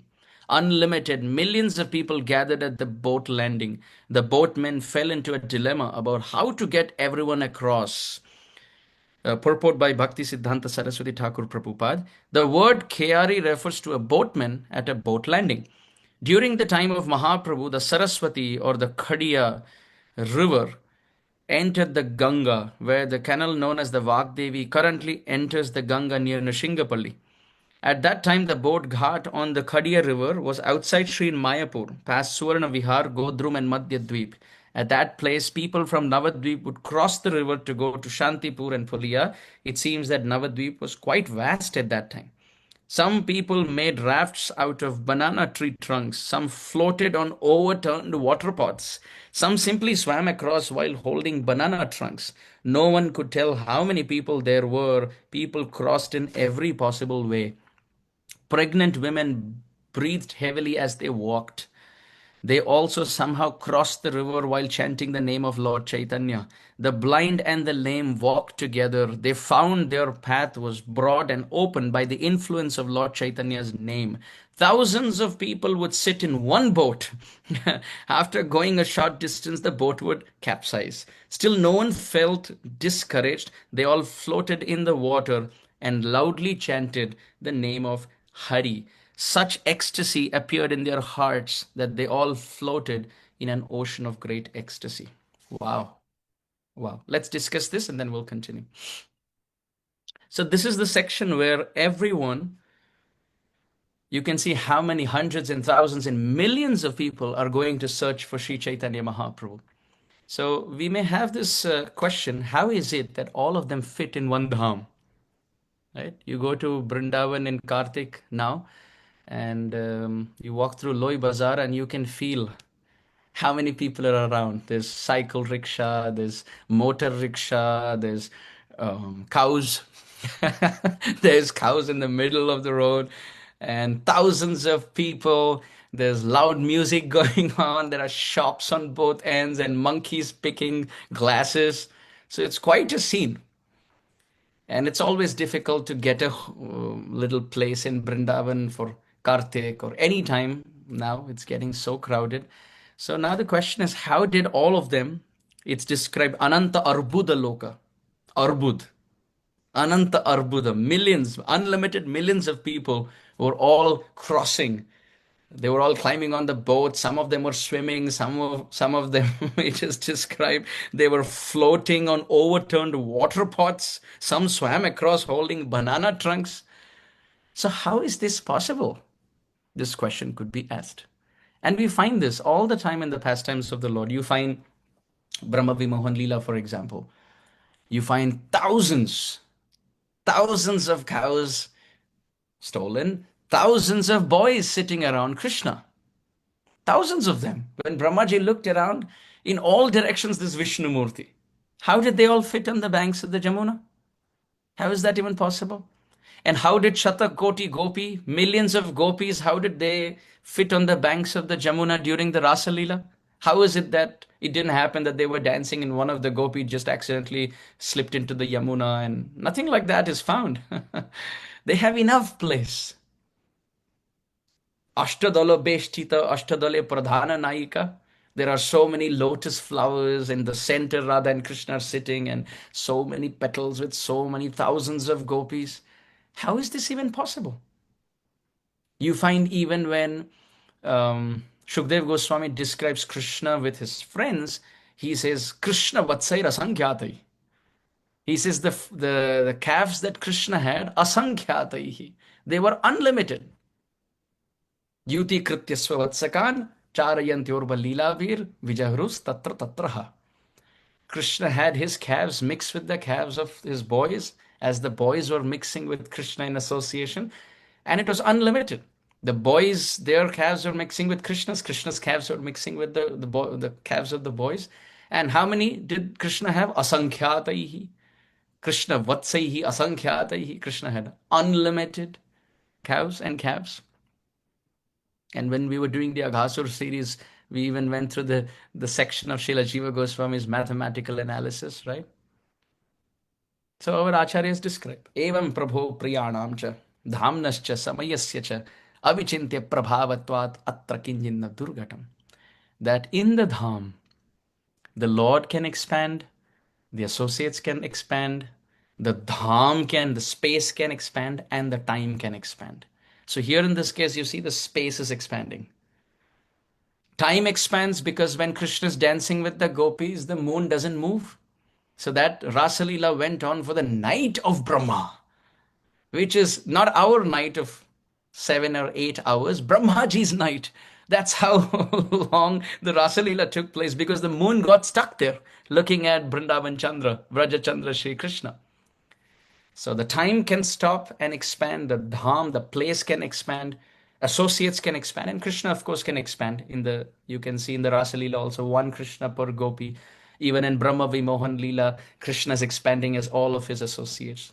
A: Unlimited millions of people gathered at the boat landing. The boatmen fell into a dilemma about how to get everyone across. Purport by Bhakti Siddhanta Saraswati Thakur Prabhupada. The word Kheyari refers to a boatman at a boat landing. During the time of Mahaprabhu, the Saraswati or the Khadiya river entered the Ganga, where the canal known as the Vagdevi currently enters the Ganga near Nrishingapalli. At that time, the boat ghat on the Khadiya river was outside Sri Mayapur, past Suvarna Vihar, Godrum, and Madhyadweep. At that place, people from Navadweep would cross the river to go to Shantipur and Pulia. It seems that Navadweep was quite vast at that time. Some people made rafts out of banana tree trunks. Some floated on overturned water pots. Some simply swam across while holding banana trunks. No one could tell how many people there were. People crossed in every possible way. Pregnant women breathed heavily as they walked. They also somehow crossed the river while chanting the name of Lord Chaitanya. The blind and the lame walked together. They found their path was broad and open by the influence of Lord Chaitanya's name. Thousands of people would sit in one boat. After going a short distance, the boat would capsize. Still, no one felt discouraged. They all floated in the water and loudly chanted the name of Hari. Such ecstasy appeared in their hearts that they all floated in an ocean of great ecstasy. Wow. Wow. Let's discuss this and then we'll continue. So this is the section where everyone, you can see how many hundreds and thousands and millions of people are going to search for Sri Chaitanya Mahaprabhu. So we may have this question, how is it that all of them fit in one dham? right? You go to Brindavan in Kartik now, and you walk through Loi Bazaar, and you can feel how many people are around. There's cycle rickshaw, there's motor rickshaw, there's cows. There's cows in the middle of the road, and thousands of people. There's loud music going on. There are shops on both ends and monkeys picking glasses. So it's quite a scene. And it's always difficult to get a little place in Brindavan for Kartik or any time now. It's getting so crowded. So now the question is, how did all of them? It's described Ananta Arbuda Loka. Arbud. Ananta Arbuda. Millions, unlimited millions of people were all crossing. They were all climbing on the boat. Some of them were swimming. Some of them, it is described, they were floating on overturned water pots. Some swam across holding banana trunks. So how is this possible? This question could be asked. And we find this all the time in the pastimes of the Lord. You find Brahma Vimohan Leela, for example. You find thousands of cows stolen, thousands of boys sitting around Krishna. Thousands of them. When Brahmaji looked around, in all directions, this Vishnu Murti. How did they all fit on the banks of the Jamuna? How is that even possible? And how did Shatakoti Gopi, millions of gopis, how did they fit on the banks of the Jamuna during the Rasa Leela? How is it that it didn't happen that they were dancing and one of the gopis just accidentally slipped into the Yamuna, and nothing like that is found? They have enough place. Ashtadala Beshtita, Ashtadale Pradhana Naika. There are so many lotus flowers in the center. Radha and Krishna are sitting, and so many petals with so many thousands of gopis. How is this even possible? You find even when Shukdev Goswami describes Krishna with his friends, he says, Krishna Vatsair Asankyatai. He says the calves that Krishna had, Asankyatai. They were unlimited. Yuti Krityasva Vatsakan Charayantyorba Leelavir Vijahrus Tatra Tatraha. Krishna had his calves mixed with the calves of his boys, as the boys were mixing with Krishna in association, and it was unlimited. The boys, their calves were mixing with Krishna's calves were mixing with the calves of the boys. And how many did Krishna have? Asankhyatai. Krishna Vatsaihi Asankhyatai. Krishna had unlimited cows and calves. And when we were doing the Aghasur series, we even went through the section of Srila Jiva Goswami's mathematical analysis, right? So our acharyas describe, Evam Prabho Priyanam cha, Dhamnascha Samayasya cha, Avichintya Prabhavatvat Atra Kinjinna Durgatam. That in the Dham, the Lord can expand, the associates can expand, the space can expand, and the time can expand. So here in this case, you see the space is expanding. Time expands because when Krishna is dancing with the gopis, the moon doesn't move. So that Rasa Leela went on for the night of Brahma, which is not our night of 7 or 8 hours, Brahmaji's night. That's how long the Rasa Leela took place, because the moon got stuck there looking at Vrindavan Chandra, Vraja Chandra Shri Krishna. So the time can stop and expand, the dham, the place can expand, associates can expand, and Krishna, of course, can expand. You can see in the Rasa Leela also one Krishna per gopi. Even in Brahma Vimohan Leela, Krishna is expanding as all of his associates.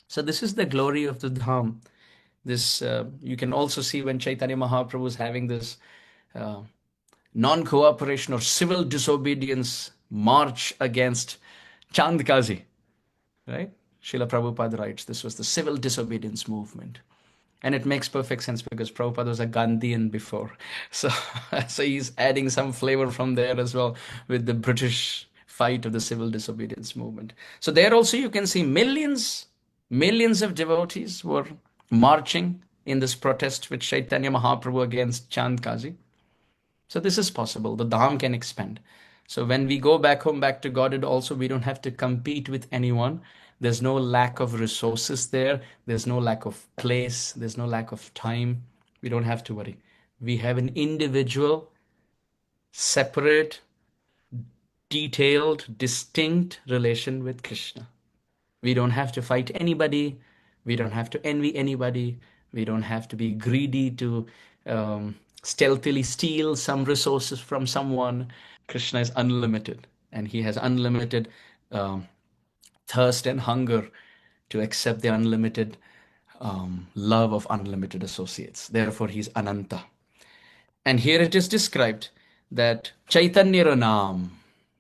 A: So this is the glory of the dham. This you can also see when Chaitanya Mahaprabhu is having this uh, non-cooperation or civil disobedience march against Chandkazi, right? Srila Prabhupada writes this was the civil disobedience movement. And it makes perfect sense because Prabhupada was a Gandhian before. So, so he's adding some flavor from there as well with the British fight of the civil disobedience movement. So there also you can see millions of devotees were marching in this protest with Chaitanya Mahaprabhu against Chandkazi. So this is possible. The dham can expand. So when we go back home, back to Godhead, also we don't have to compete with anyone. There's no lack of resources there. There's no lack of place. There's no lack of time. We don't have to worry. We have an individual, separate, detailed, distinct relation with Krishna. We don't have to fight anybody. We don't have to envy anybody. We don't have to be greedy to stealthily steal some resources from someone. Krishna is unlimited, and he has unlimited um, thirst and hunger to accept the unlimited love of unlimited associates. Therefore, he's Ananta. And here it is described that Chaitanya Ranam,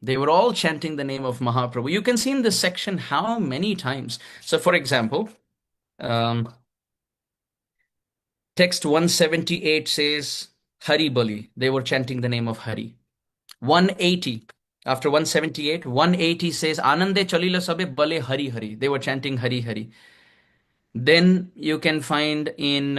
A: they were all chanting the name of Mahaprabhu. You can see in this section how many times. So, for example, um, text 178 says Hari Bali. They were chanting the name of Hari. 180, after 178, 180 says Anande Chalila Sabe Bale Hari Hari. They were chanting Hari Hari. Then you can find in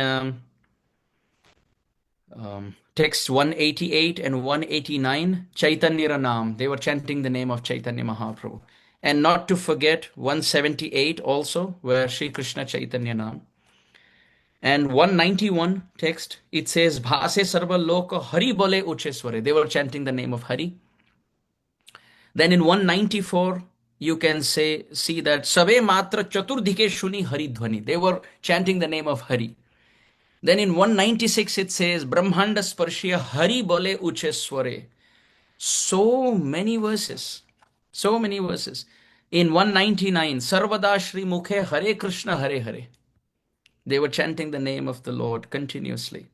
A: text 188 and 189, Chaitanya Ranam. They were chanting the name of Chaitanya Mahaprabhu. And not to forget 178 also, where Sri Krishna Chaitanya Nam. And 191 text, it says, Bhase Sarva Loka Hari Bole Uchesware. They were chanting the name of Hari. Then in 194, you can see that Save Matra Chaturdhike Shuni Hari Dhvani. They were chanting the name of Hari. Then in 196 it says Brahmanda Sparshya Hari Bole Uchesware. So many verses. So many verses. In 199, Sarvada Shri Mukhe Hare Krishna Hare Hare. They were chanting the name of the Lord continuously.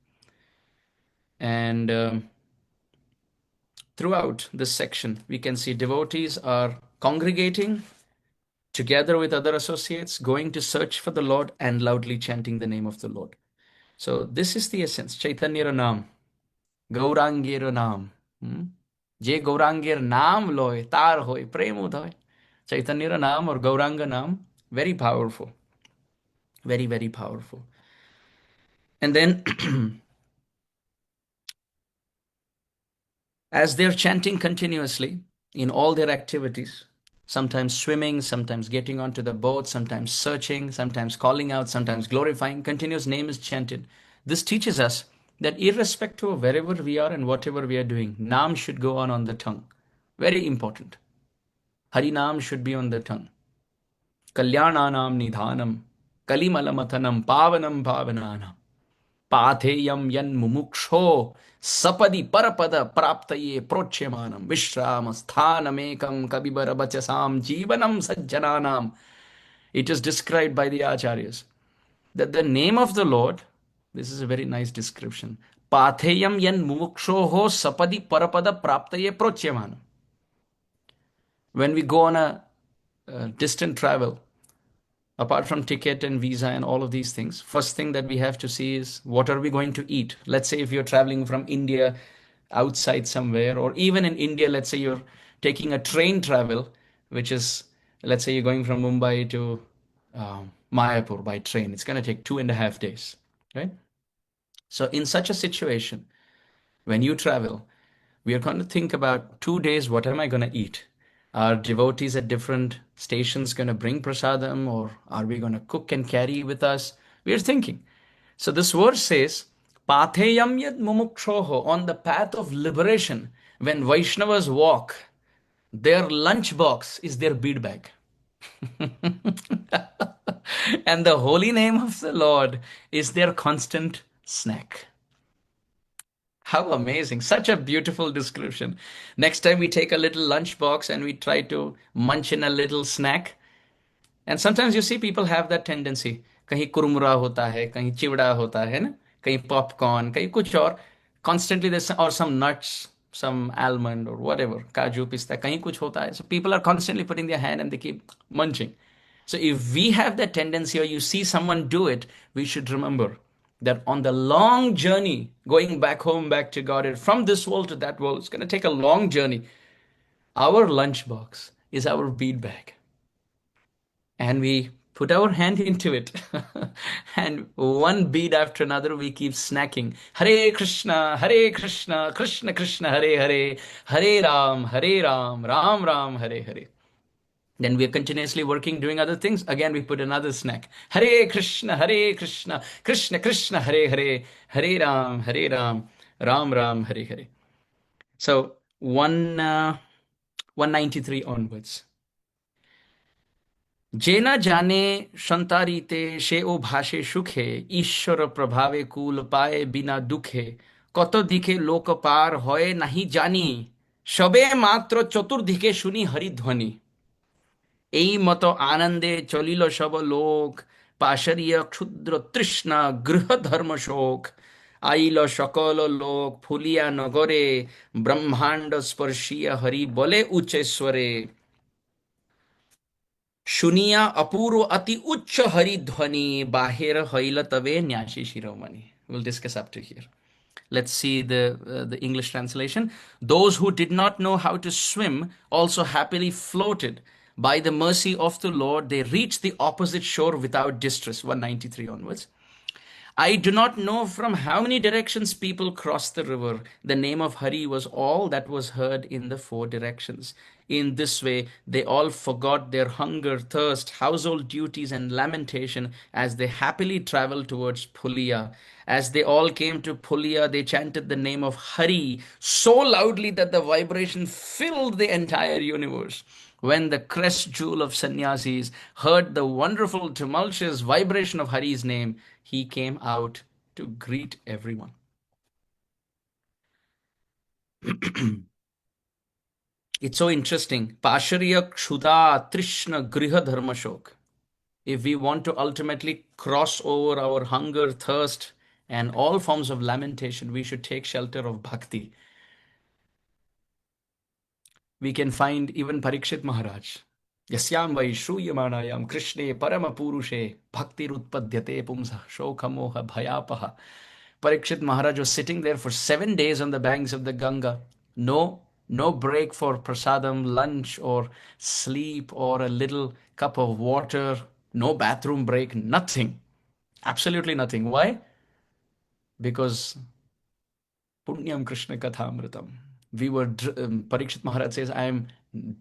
A: And throughout this section, we can see devotees are congregating together with other associates, going to search for the Lord and loudly chanting the name of the Lord. So this is the essence. Chaitanya Ranam, Gaurangir Ranam. Je Gaurangir Naam loy, tar hoy, prem udhoy. Chaitanya Naam or Gauranga Naam, very powerful. Very, very powerful. And then as they're chanting continuously in all their activities, sometimes swimming, sometimes getting onto the boat, sometimes searching, sometimes calling out, sometimes glorifying, continuous name is chanted. This teaches us that irrespective of wherever we are and whatever we are doing, Naam should go on the tongue. Very important. Hari Naam should be on the tongue. Kalyananam Nidhanam, Kalimalamathanam, Pavanam Pavananam. Patheyam yan mumuksho sapadi parapada praptaye prochyamanam vishrama sthanamekam kabibara bachasam jivanam sajjananam. It is described by the acharyas that the name of the Lord, this is a very nice description, Patheyam yan mumukshoho sapadi parapada praptaye prochyamanam. When we go on a distant travel, apart from ticket and visa and all of these things, first thing that we have to see is what are we going to eat. Let's say if you're traveling from India outside somewhere, or even in India, let's say you're taking a train travel, which is, let's say you're going from Mumbai to Mayapur by train. It's going to take 2.5 days, right? So in such a situation, when you travel, we are going to think about 2 days, what am I going to eat? Are devotees at different stations going to bring prasadam, or are we going to cook and carry with us? We are thinking. So this verse says, Patheyam yad mumukshoho, on the path of liberation, when Vaishnavas walk, their lunch box is their bead bag. And the holy name of the Lord is their constant snack. How amazing. Such a beautiful description. Next time we take a little lunch box and we try to munch in a little snack. And sometimes you see people have that tendency. कहीं कुरमुरा होता है, कहीं चिवड़ा होता है ना, कहीं popcorn, कहीं कुछ और. Constantly there's or some nuts, some almond or whatever, kaju, pista, कहीं कुछ होता है. So people are constantly putting their hand and they keep munching. So if we have that tendency or you see someone do it, we should remember that on the long journey, going back home, back to God, from this world to that world, it's going to take a long journey. Our lunchbox is our bead bag. And we put our hand into it. And one bead after another, we keep snacking. Hare Krishna, Krishna Krishna, Hare Hare, Hare Ram, Ram Ram, Hare Hare. Then we are continuously working, doing other things. Again, we put another snack. Hare Krishna, Krishna Krishna, Hare Hare, Hare Ram, Ram Ram, Hare Hare. So 193 onwards. যে না জানে সন্তারিতে সে ও ভাসে সুখে ঈশ্বর প্রভাবে কুল পায় বিনা দুঃখে কত দিকে লোক পার হয় নাহি জানি সবে মাত্র চতুর্দিকে শুনি হরিধ্বনি এই মতো আনন্দে চলিল সব লোক পাশরীয় ক্ষুদ্র তৃষ্ণা গৃহ ধর্ম শোক আইল সকল লোক ফুলিয়া নগরে ব্রহ্মাণ্ড স্পর্শীয় হরি বলে উচ্চেশ্বরে শুনিয়া অপূর্ব অতি উচ্চ হরিধ্বনি বাহির হইল তবে ন্যাসী শিরোমণি we'll discuss up to here. Let's see the English translation. Those who did not know how to swim also happily floated. By the mercy of the Lord, they reached the opposite shore without distress. 193 onwards. I do not know from how many directions people crossed the river. The name of Hari was all that was heard in the four directions. In this way, they all forgot their hunger, thirst, household duties, and lamentation as they happily traveled towards Pulia. As they all came to Pulia, they chanted the name of Hari so loudly that the vibration filled the entire universe. When the crest jewel of sannyasis heard the wonderful tumultuous vibration of Hari's name, he came out to greet everyone. It's so interesting. Pashariya Kshuda Trishna Griha Dharma Shok. If we want to ultimately cross over our hunger, thirst, and all forms of lamentation, we should take shelter of bhakti. We can find even Parikshit Maharaj. Yasyam vai shruyamanayam Krishne parama purushe bhaktirutpadyate pumsa shokhamoha bhayapaha. Parikshit Maharaj was sitting there for 7 days on the banks of the Ganga. No break for prasadam, lunch, or sleep, or a little cup of water. No bathroom break, nothing. Absolutely nothing. Why? Because Punyam Krishna Kathamritam. Parikshit Maharaj says, I am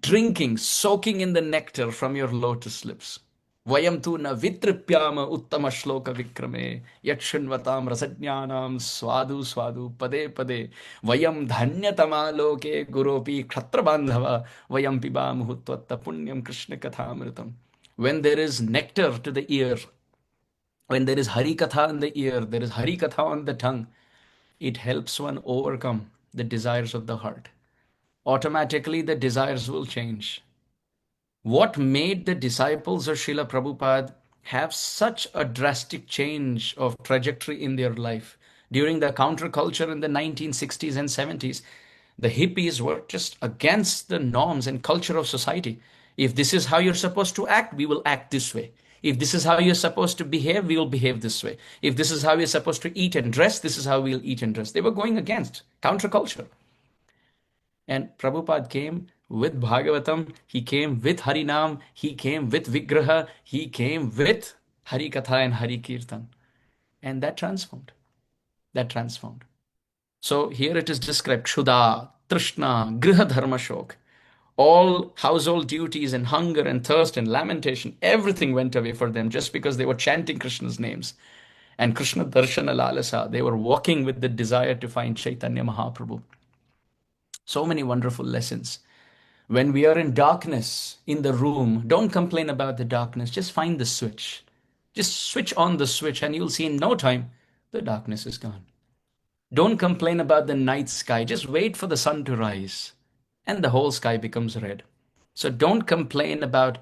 A: drinking, soaking in the nectar from your lotus lips. Vayam tu na vitripyama uttama shloka vikrame yakshanvatam rasajnanam swadu swadu pade pade vayam dhanyatama loke guropi kshatrabandhava vayam pibam hutvatta punyam krishna kathamritam. When there is nectar to the ear, when there is Hari Katha in the ear, there is Hari Katha on the tongue, it helps one overcome the desires of the heart. Automatically, the desires will change. What made the disciples of Srila Prabhupada have such a drastic change of trajectory in their life? During the counterculture in the 1960s and 70s, the hippies were just against the norms and culture of society. If this is how you're supposed to act, we will act this way. If this is how you're supposed to behave, we will behave this way. If this is how you're supposed to eat and dress, this is how we'll eat and dress. They were going against counterculture. And Prabhupada came with Bhagavatam, he came with Harinam, he came with Vigraha, he came with Hari Katha and Hari Kirtan. And that transformed. That transformed. So here it is described Kshuda, Trishna, Griha Dharma Shok. All household duties and hunger and thirst and lamentation, everything went away for them just because they were chanting Krishna's names. And Krishna Darshana Lalasa, they were walking with the desire to find Chaitanya Mahaprabhu. So many wonderful lessons. When we are in darkness in the room, don't complain about the darkness. Just find the switch. Just switch on the switch, and you'll see in no time the darkness is gone. Don't complain about the night sky. Just wait for the sun to rise, and the whole sky becomes red. So don't complain about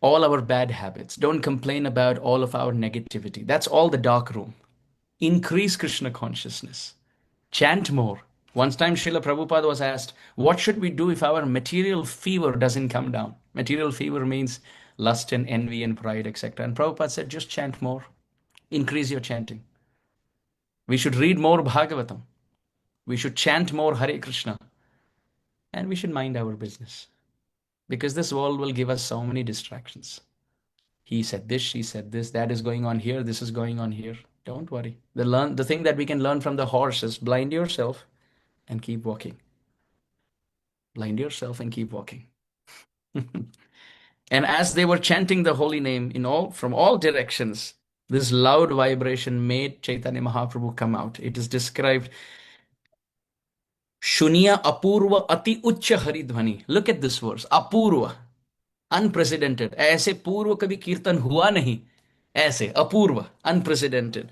A: all our bad habits. Don't complain about all of our negativity. That's all the dark room. Increase Krishna consciousness. Chant more. Once time Srila Prabhupada was asked, what should we do if our material fever doesn't come down? Material fever means lust and envy and pride, etc. And Prabhupada said, just chant more. Increase your chanting. We should read more Bhagavatam. We should chant more Hare Krishna. And we should mind our business. Because this world will give us so many distractions. He said this, she said this, that is going on here, this is going on here. Don't worry. The thing that we can learn from the horse is blind yourself and keep walking. Blind yourself and keep walking. And as they were chanting the holy name from all directions, this loud vibration made Chaitanya Mahaprabhu come out. It is described, Shuniya Apurva Ati Ucha Haridhvani. Look at this verse, Apurva. Unprecedented, ऐसे पूर्व कभी कीर्तन हुआ नहीं, ऐसे अपूर्व, unprecedented.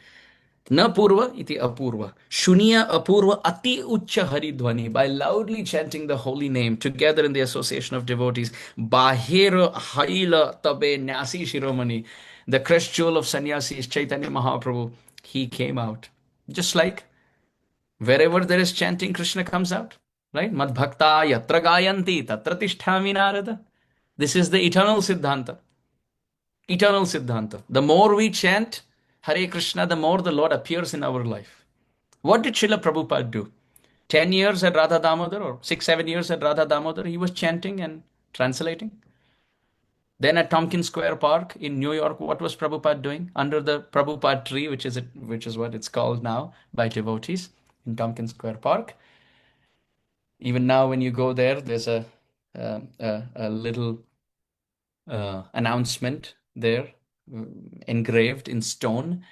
A: न पूर्व इति अपूर्व, शून्य अपूर्व अति उच्च हरिध्वनि, by loudly chanting the holy name together in the association of devotees, bahir haila tabe nyasi shiromani, the crest jewel of sannyasis Chaitanya Mahaprabhu, he came out. Just like wherever there is chanting, Krishna comes out, right? Mad bhakta yatra gayanti tatra tisthami narada. This is the eternal siddhanta. Eternal siddhanta. The more we chant Hare Krishna, the more the Lord appears in our life. What did Srila Prabhupada do? 10 years at Radha Damodar, or 6, 7 years at Radha Damodar, he was chanting and translating. Then at Tompkins Square Park in New York, what was Prabhupada doing? Under the Prabhupada tree, which is what it's called now by devotees in Tompkins Square Park. Even now, when you go there, there's a little announcement there, engraved in stone,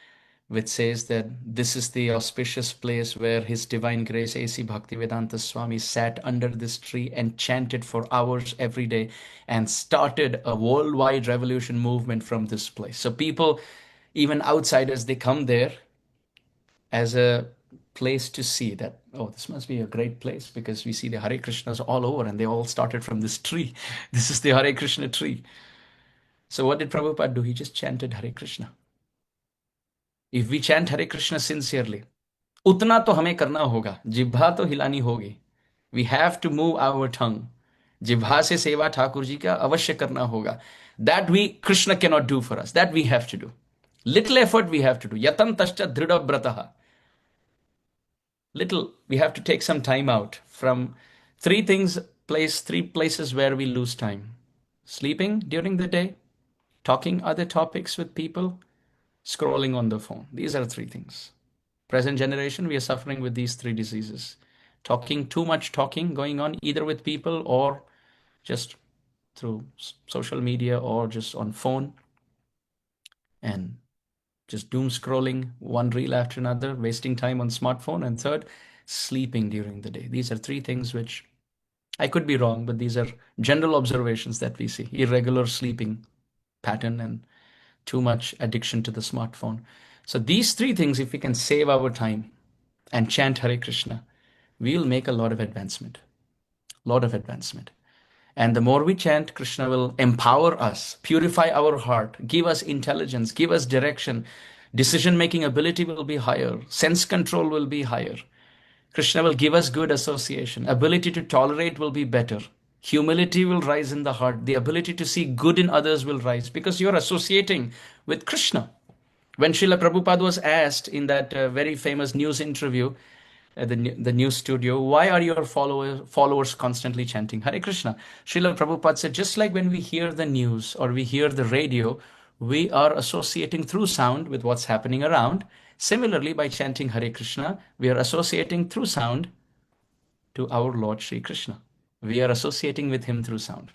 A: which says that this is the auspicious place where His Divine Grace A.C. Bhaktivedanta Swami sat under this tree and chanted for hours every day and started a worldwide revolution movement from this place. So people, even outsiders, they come there as a place to see that, oh, this must be a great place because we see the Hare Krishnas all over and they all started from this tree. This is the Hare Krishna tree. So what did Prabhupada do? He just chanted Hare Krishna. If we chant Hare Krishna sincerely, उतना तो हमें करना होगा, जिह्वा तो हिलानी होगी. We have to move our tongue. जिह्वा से सेवा ठाकुर जी का अवश्य करना होगा. That we, Krishna cannot do for us. That we have to do. Little effort we have to do. Yatam tascha dhrida brataha. Little, we have to take some time out from three places where we lose time. Sleeping during the day, talking other topics with people, scrolling on the phone. These are three things. Present generation, we are suffering with these three diseases. Talking, too much talking going on either with people or just through social media or just on phone, and just doom scrolling one reel after another, wasting time on smartphone, and third, sleeping during the day. These are three things which I could be wrong, but these are general observations that we see. Irregular sleeping pattern and too much addiction to the smartphone. So these three things, if we can save our time and chant Hare Krishna, we'll make a lot of advancement. Lot of advancement. And the more we chant, Krishna will empower us, purify our heart, give us intelligence, give us direction. Decision making ability will be higher, sense control will be higher. Krishna will give us good association, ability to tolerate will be better. Humility will rise in the heart, the ability to see good in others will rise because you're associating with Krishna. When Srila Prabhupada was asked in that very famous news interview at the news studio, why are your followers constantly chanting Hare Krishna? Srila Prabhupada said, just like when we hear the news or we hear the radio, we are associating through sound with what's happening around. Similarly, by chanting Hare Krishna, we are associating through sound to our Lord Sri Krishna. We are associating with him through sound.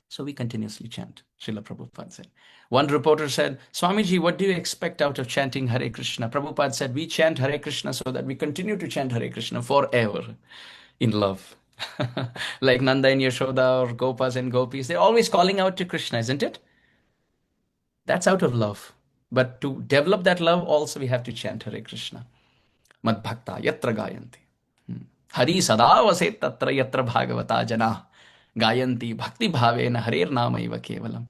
A: So we continuously chant, Srila Prabhupada said. One reporter said, Swamiji, what do you expect out of chanting Hare Krishna? Prabhupada said, we chant Hare Krishna so that we continue to chant Hare Krishna forever in love. Like Nanda and Yashoda or Gopas and Gopis, they're always calling out to Krishna, isn't it? That's out of love. But to develop that love, also we have to chant Hare Krishna. Mad bhakta yatra gayanti. Hari sada vaset tatra yatra bhagavata jana gayanti bhakti bhavena harer namayva kevalam.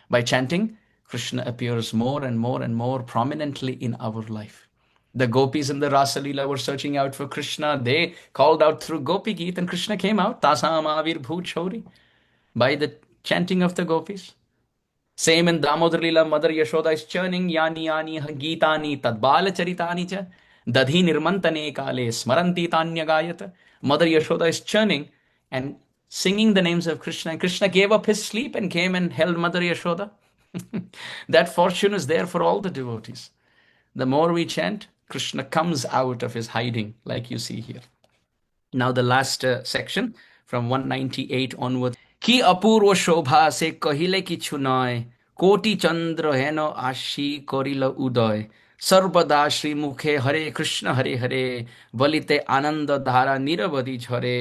A: By chanting, Krishna appears more and more and more prominently in our life. The gopis in the Rasa Leela were searching out for Krishna. They called out through Gopi Geet and Krishna came out. Tasam avir bhut chori. By the chanting of the gopis. Same in Damodar Leela, Mother Yashoda is churning Yani Yani Gitani Tadbala Charitani cha Dadhi Nirmantane Kale Smaranti Tanya Gayata. Mother Yashoda is churning and singing the names of Krishna. And Krishna gave up his sleep and came and held Mother Yashoda. That fortune is there for all the devotees. The more we chant, Krishna comes out of his hiding, like you see here. Now the last section from 198 onwards. কি অপূর্ব শোভা সে কহিলে কিছু নয়, কোটি চন্দ্র হেন আশি করিল উদয়, সর্বদা শ্রীমুখে হরে কৃষ্ণ হরে হরে, বলিতে আনন্দ ধারা নিরবধি ঝরে,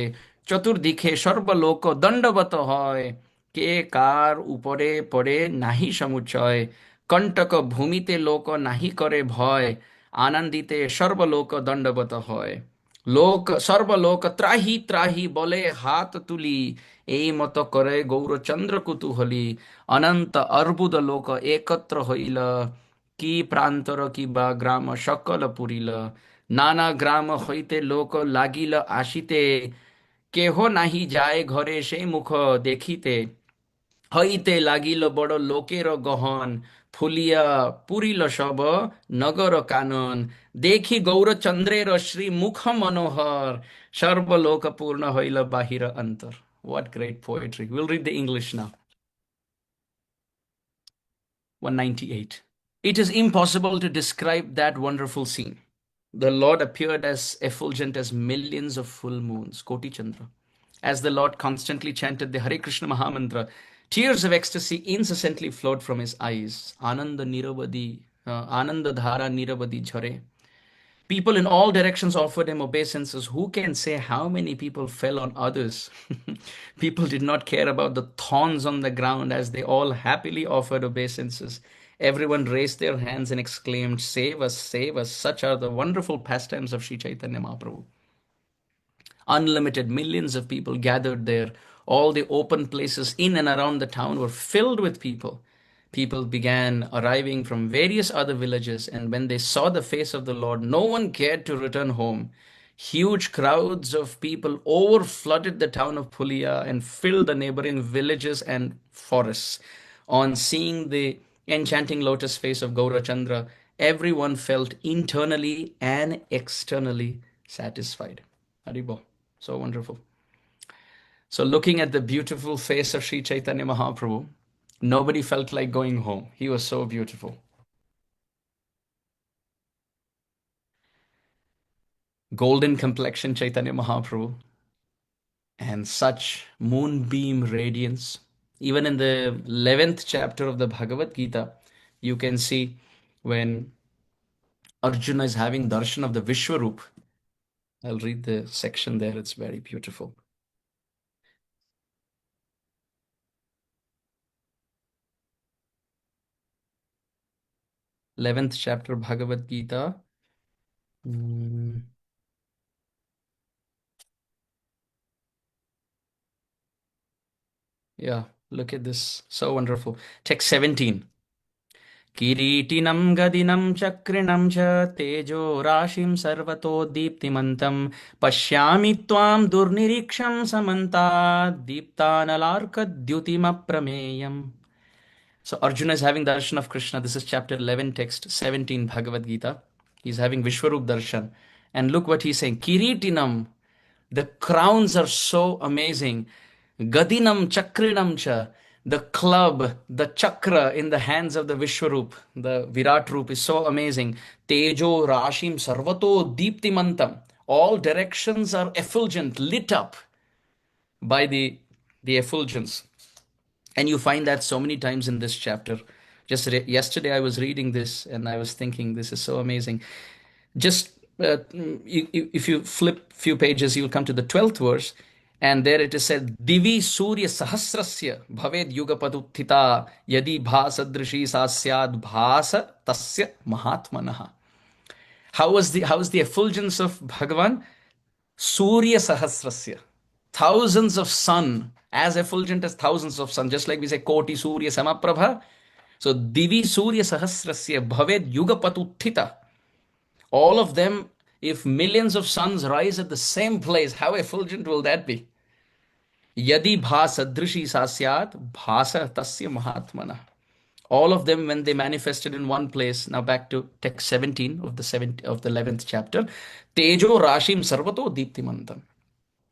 A: চতুর্দিকে সর্বলোক দণ্ডবত হয়, কে কার উপরে পড়ে নাহি সমুচয়, কণ্টক ভূমিতে লোক নাহি করে ভয়, আনন্দিতে সর্বলোক দণ্ডবত হয়। লোক সর্বলোক ত্রাহি ত্রাহি বলে হাত তুলি, এই মত করে গৌরচন্দ্র কুতূহলী, অনন্ত অর্বুদ লোক একত্র হইল, কি প্রান্তর কি বা গ্রাম সকল পুরিল, নানা গ্রাম হইতে লোক লাগিল আসিতে, কেহ নাহি যায় ঘরে সেই মুখ দেখিতে, হইতে লাগিল বড় লোকের গহন, ফুলিয়া পুরিল সব নগর কানন, দেখি গৌরচন্দ্রের শ্রী মুখ মনোহর, সর্বলোক পূর্ণ হইল বাহির অন্তর. What great poetry. We'll read the English now. 198. It is impossible to describe that wonderful scene. The Lord appeared as effulgent as millions of full moons, Koti Chandra. As the Lord constantly chanted the Hare Krishna Mahamantra, tears of ecstasy incessantly flowed from his eyes. Ananda Dhara Niravadi Jhare. People in all directions offered him obeisances. Who can say how many people fell on others? People did not care about the thorns on the ground as they all happily offered obeisances. Everyone raised their hands and exclaimed, "Save us, save us." Such are the wonderful pastimes of Sri Chaitanya Mahaprabhu. Unlimited millions of people gathered there. All the open places in and around the town were filled with people. People began arriving from various other villages, and when they saw the face of the Lord, no one cared to return home. Huge crowds of people overflooded the town of Pulia and filled the neighboring villages and forests. On seeing the enchanting lotus face of Gaurachandra, everyone felt internally and externally satisfied. Haribo. So wonderful. So, looking at the beautiful face of Sri Chaitanya Mahaprabhu, nobody felt like going home. He was so beautiful. Golden complexion Chaitanya Mahaprabhu, and such moonbeam radiance. Even in the 11th chapter of the Bhagavad Gita, you can see when Arjuna is having darshan of the Vishwarup. I'll read the section there, it's very beautiful. 11th chapter Bhagavad Gita. Yeah, look at this. So wonderful. Text 17. किरीटिनं गदिनं चक्रिणं च तेजो राशिं सर्वतो दीप्तिमन्तं पश्यामि त्वां दुर्निरीक्षं समन्तात् दीप्तानलार्कद्युतिमप्रमेयम्. So Arjuna is having darshan of Krishna. This is chapter 11, text 17, Bhagavad Gita. He's having Vishwarup darshan. And look what he's saying. Kiritinam. The crowns are so amazing. Gadinam chakrinam cha. The club, the chakra in the hands of the Vishwarup, the Virat Roop is so amazing. Tejo Rashim Sarvato Deeptimantam. All directions are effulgent, lit up by the effulgence. And you find that so many times in this chapter. Just yesterday, I was reading this and I was thinking, this is so amazing. Just if you flip few pages, you'll come to the 12th verse, and there it is said, Divi Surya Sahasrasya Bhaved Yugapaduttita Yadi Bhasadrishi Sasyad Bhasa Tasya Mahatmanaha. How is the effulgence of Bhagavan? Surya Sahasrasya. Thousands of sun, as effulgent as thousands of sun, just like we say Koti Surya Samaprabha. So Divi Surya Sahasrasya Bhaved Yugapatuttita. All of them, if millions of suns rise at the same place, how effulgent will that be? Yadi bhasadrishi sasyat bhasa tasya mahatmana. All of them, when they manifested in one place. Now back to text 17 of the 11th chapter. Tejo rashim sarvato deeptimantam.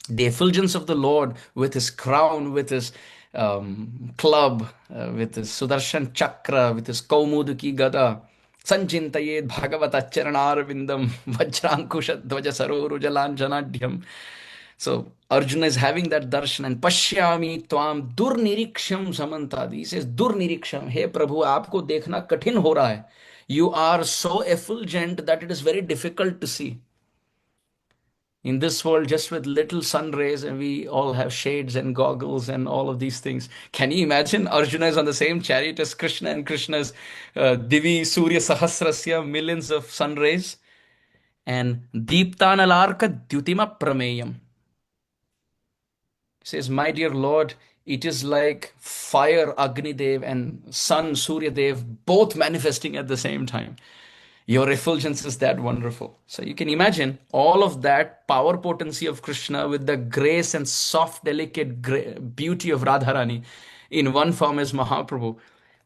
A: The effulgence of the Lord with his crown, with his club, with his Sudarshan chakra, with his Kaumuduki gada. Sanchintayed Bhagavata Charanarvindam Vajrankusha Dvaja Sarorujalanjanadhyam. So Arjuna is having that darshan and Pashyami Tvam Durniriksham Samantadi. He says Durniriksham. Hey Prabhu, aapko dekhna kathin ho raha hai. You are so effulgent that it is very difficult to see. in this world just with little sun rays, and we all have shades and goggles and all of these things. Can you imagine Arjuna is on the same chariot as Krishna, and Krishna's Divi Surya Sahasrasya, millions of sun rays, and Deeptanalarka Dyutima Prameyam. He says, my dear Lord, it is like fire, Agni Dev, and sun, Surya Dev, both manifesting at the same time. Your effulgence is that wonderful. So you can imagine all of that power potency of Krishna with the grace and soft, delicate beauty of Radharani in one form as Mahaprabhu.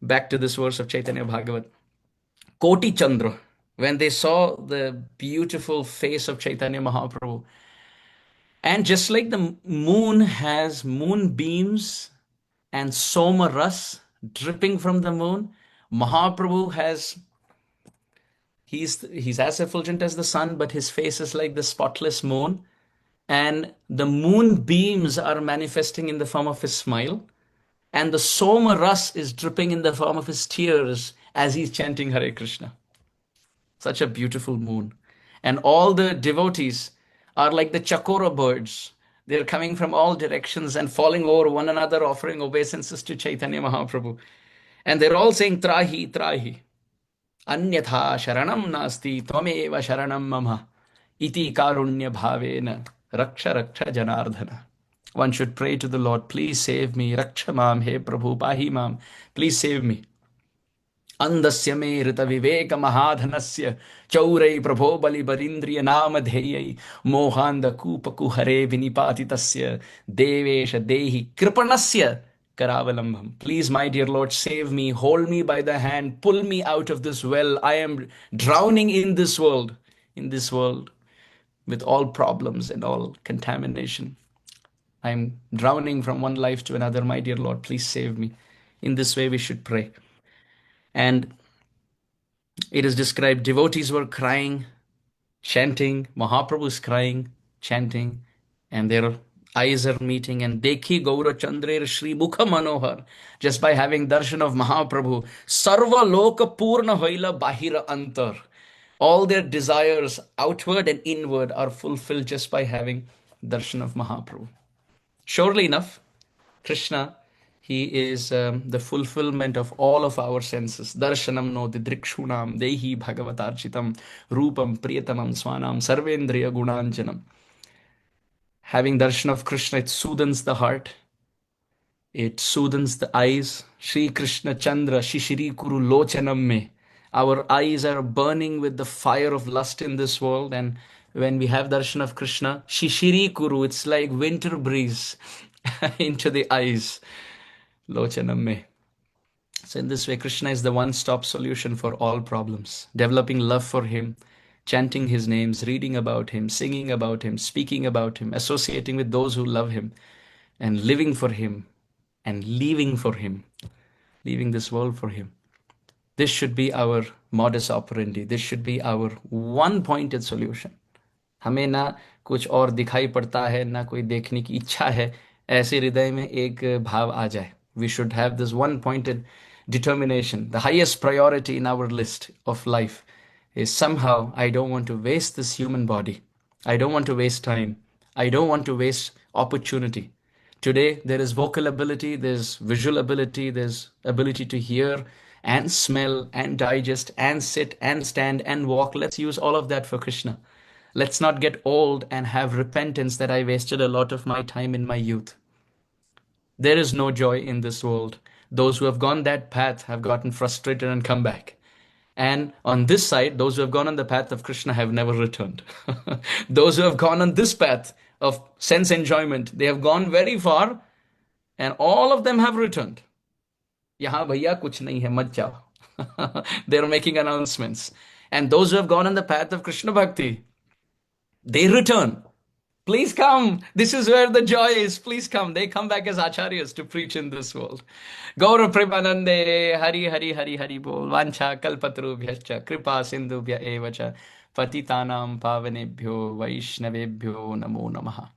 A: Back to this verse of Chaitanya Bhagavat. Koti Chandra, when they saw the beautiful face of Chaitanya Mahaprabhu, and just like the moon has moonbeams and soma ras dripping from the moon, Mahaprabhu has, he's as effulgent as the sun, but his face is like the spotless moon. And the moonbeams are manifesting in the form of his smile. And the soma ras is dripping in the form of his tears as he's chanting Hare Krishna. Such a beautiful moon. And all the devotees are like the chakora birds. They're coming from all directions and falling over one another, offering obeisances to Chaitanya Mahaprabhu. And they're all saying, Trahi, Trahi. Anyatha sharanam nasti tvameva sharanam mama iti karunya bhavena raksha raksha janardhana. One should pray to the Lord, please save me, raksha mam, he Prabhu, pahi mam, please save me. अंधस्य मे ऋत विवेक महाधनस्य चौरै प्रभो बलि बरीन्द्रिय नाम धेयै मोहान्ध कूप कुहरे विनिपातितस्य देवेश देहि कृपणस्य करावलंबम. Please, my dear Lord, save me, hold me by the hand, pull me out of this well. I am drowning in this world with all problems and all contamination. I am drowning from one life to another. My dear Lord, please save me. In this way we should pray. And it is described devotees were crying, chanting, Mahaprabhu is crying, chanting, and their eyes are meeting. And Dekhi Gaura Chandrer Shri Mukha Manohar, just by having darshan of Mahaprabhu, Sarva Loka Purna Hoila Bahira Antar. All their desires, outward and inward, are fulfilled just by having darshan of Mahaprabhu. Surely enough, Krishna, he is the fulfillment of all of our senses. Darshanam no didrikshunam dehi bhagavatarchitam rupam priyatamam swanam sarvendriya gunanjanam. Having darshan of Krishna, it soothes the heart. It soothes the eyes. Shri Krishna Chandra Shishiri Kuru Lochanam me. Our eyes are burning with the fire of lust in this world, and when we have darshan of Krishna, Shishiri Kuru, it's like winter breeze into the eyes. Lochanam me. So in this way, Krishna is the one-stop solution for all problems. Developing love for him, chanting his names, reading about him, singing about him, speaking about him, associating with those who love him, and living for him, and leaving for him, leaving this world for him. This should be our modus operandi. This should be our one-pointed solution. हमें ना कुछ और दिखाई पड़ता है, ना कोई देखने की इच्छा है, ऐसे हृदय में एक भाव आ जाए. We should have this one-pointed determination. The highest priority in our list of life is somehow I don't want to waste this human body. I don't want to waste time. I don't want to waste opportunity. Today, there is vocal ability, there's visual ability, there's ability to hear and smell and digest and sit and stand and walk. Let's use all of that for Krishna. Let's not get old and have repentance that I wasted a lot of my time in my youth. There is no joy in this world. Those who have gone that path have gotten frustrated and come back. And on this side, those who have gone on the path of Krishna have never returned. Those who have gone on this path of sense enjoyment, they have gone very far, and all of them have returned. Yahan bhaiya kuch nahi hai, mat jao. They are making announcements. And those who have gone on the path of Krishna Bhakti, they return. Please come. This is where the joy is. Please come. They come back as acharyas to preach in this world. Gaura Premanande, Hari Hari Hari Hari Bol, Vancha Kalpatrubhyascha, Kripa Sindhubhya Evacha, Patitanam Pavanebhyo, Vaishnavebhyo Namo Namaha.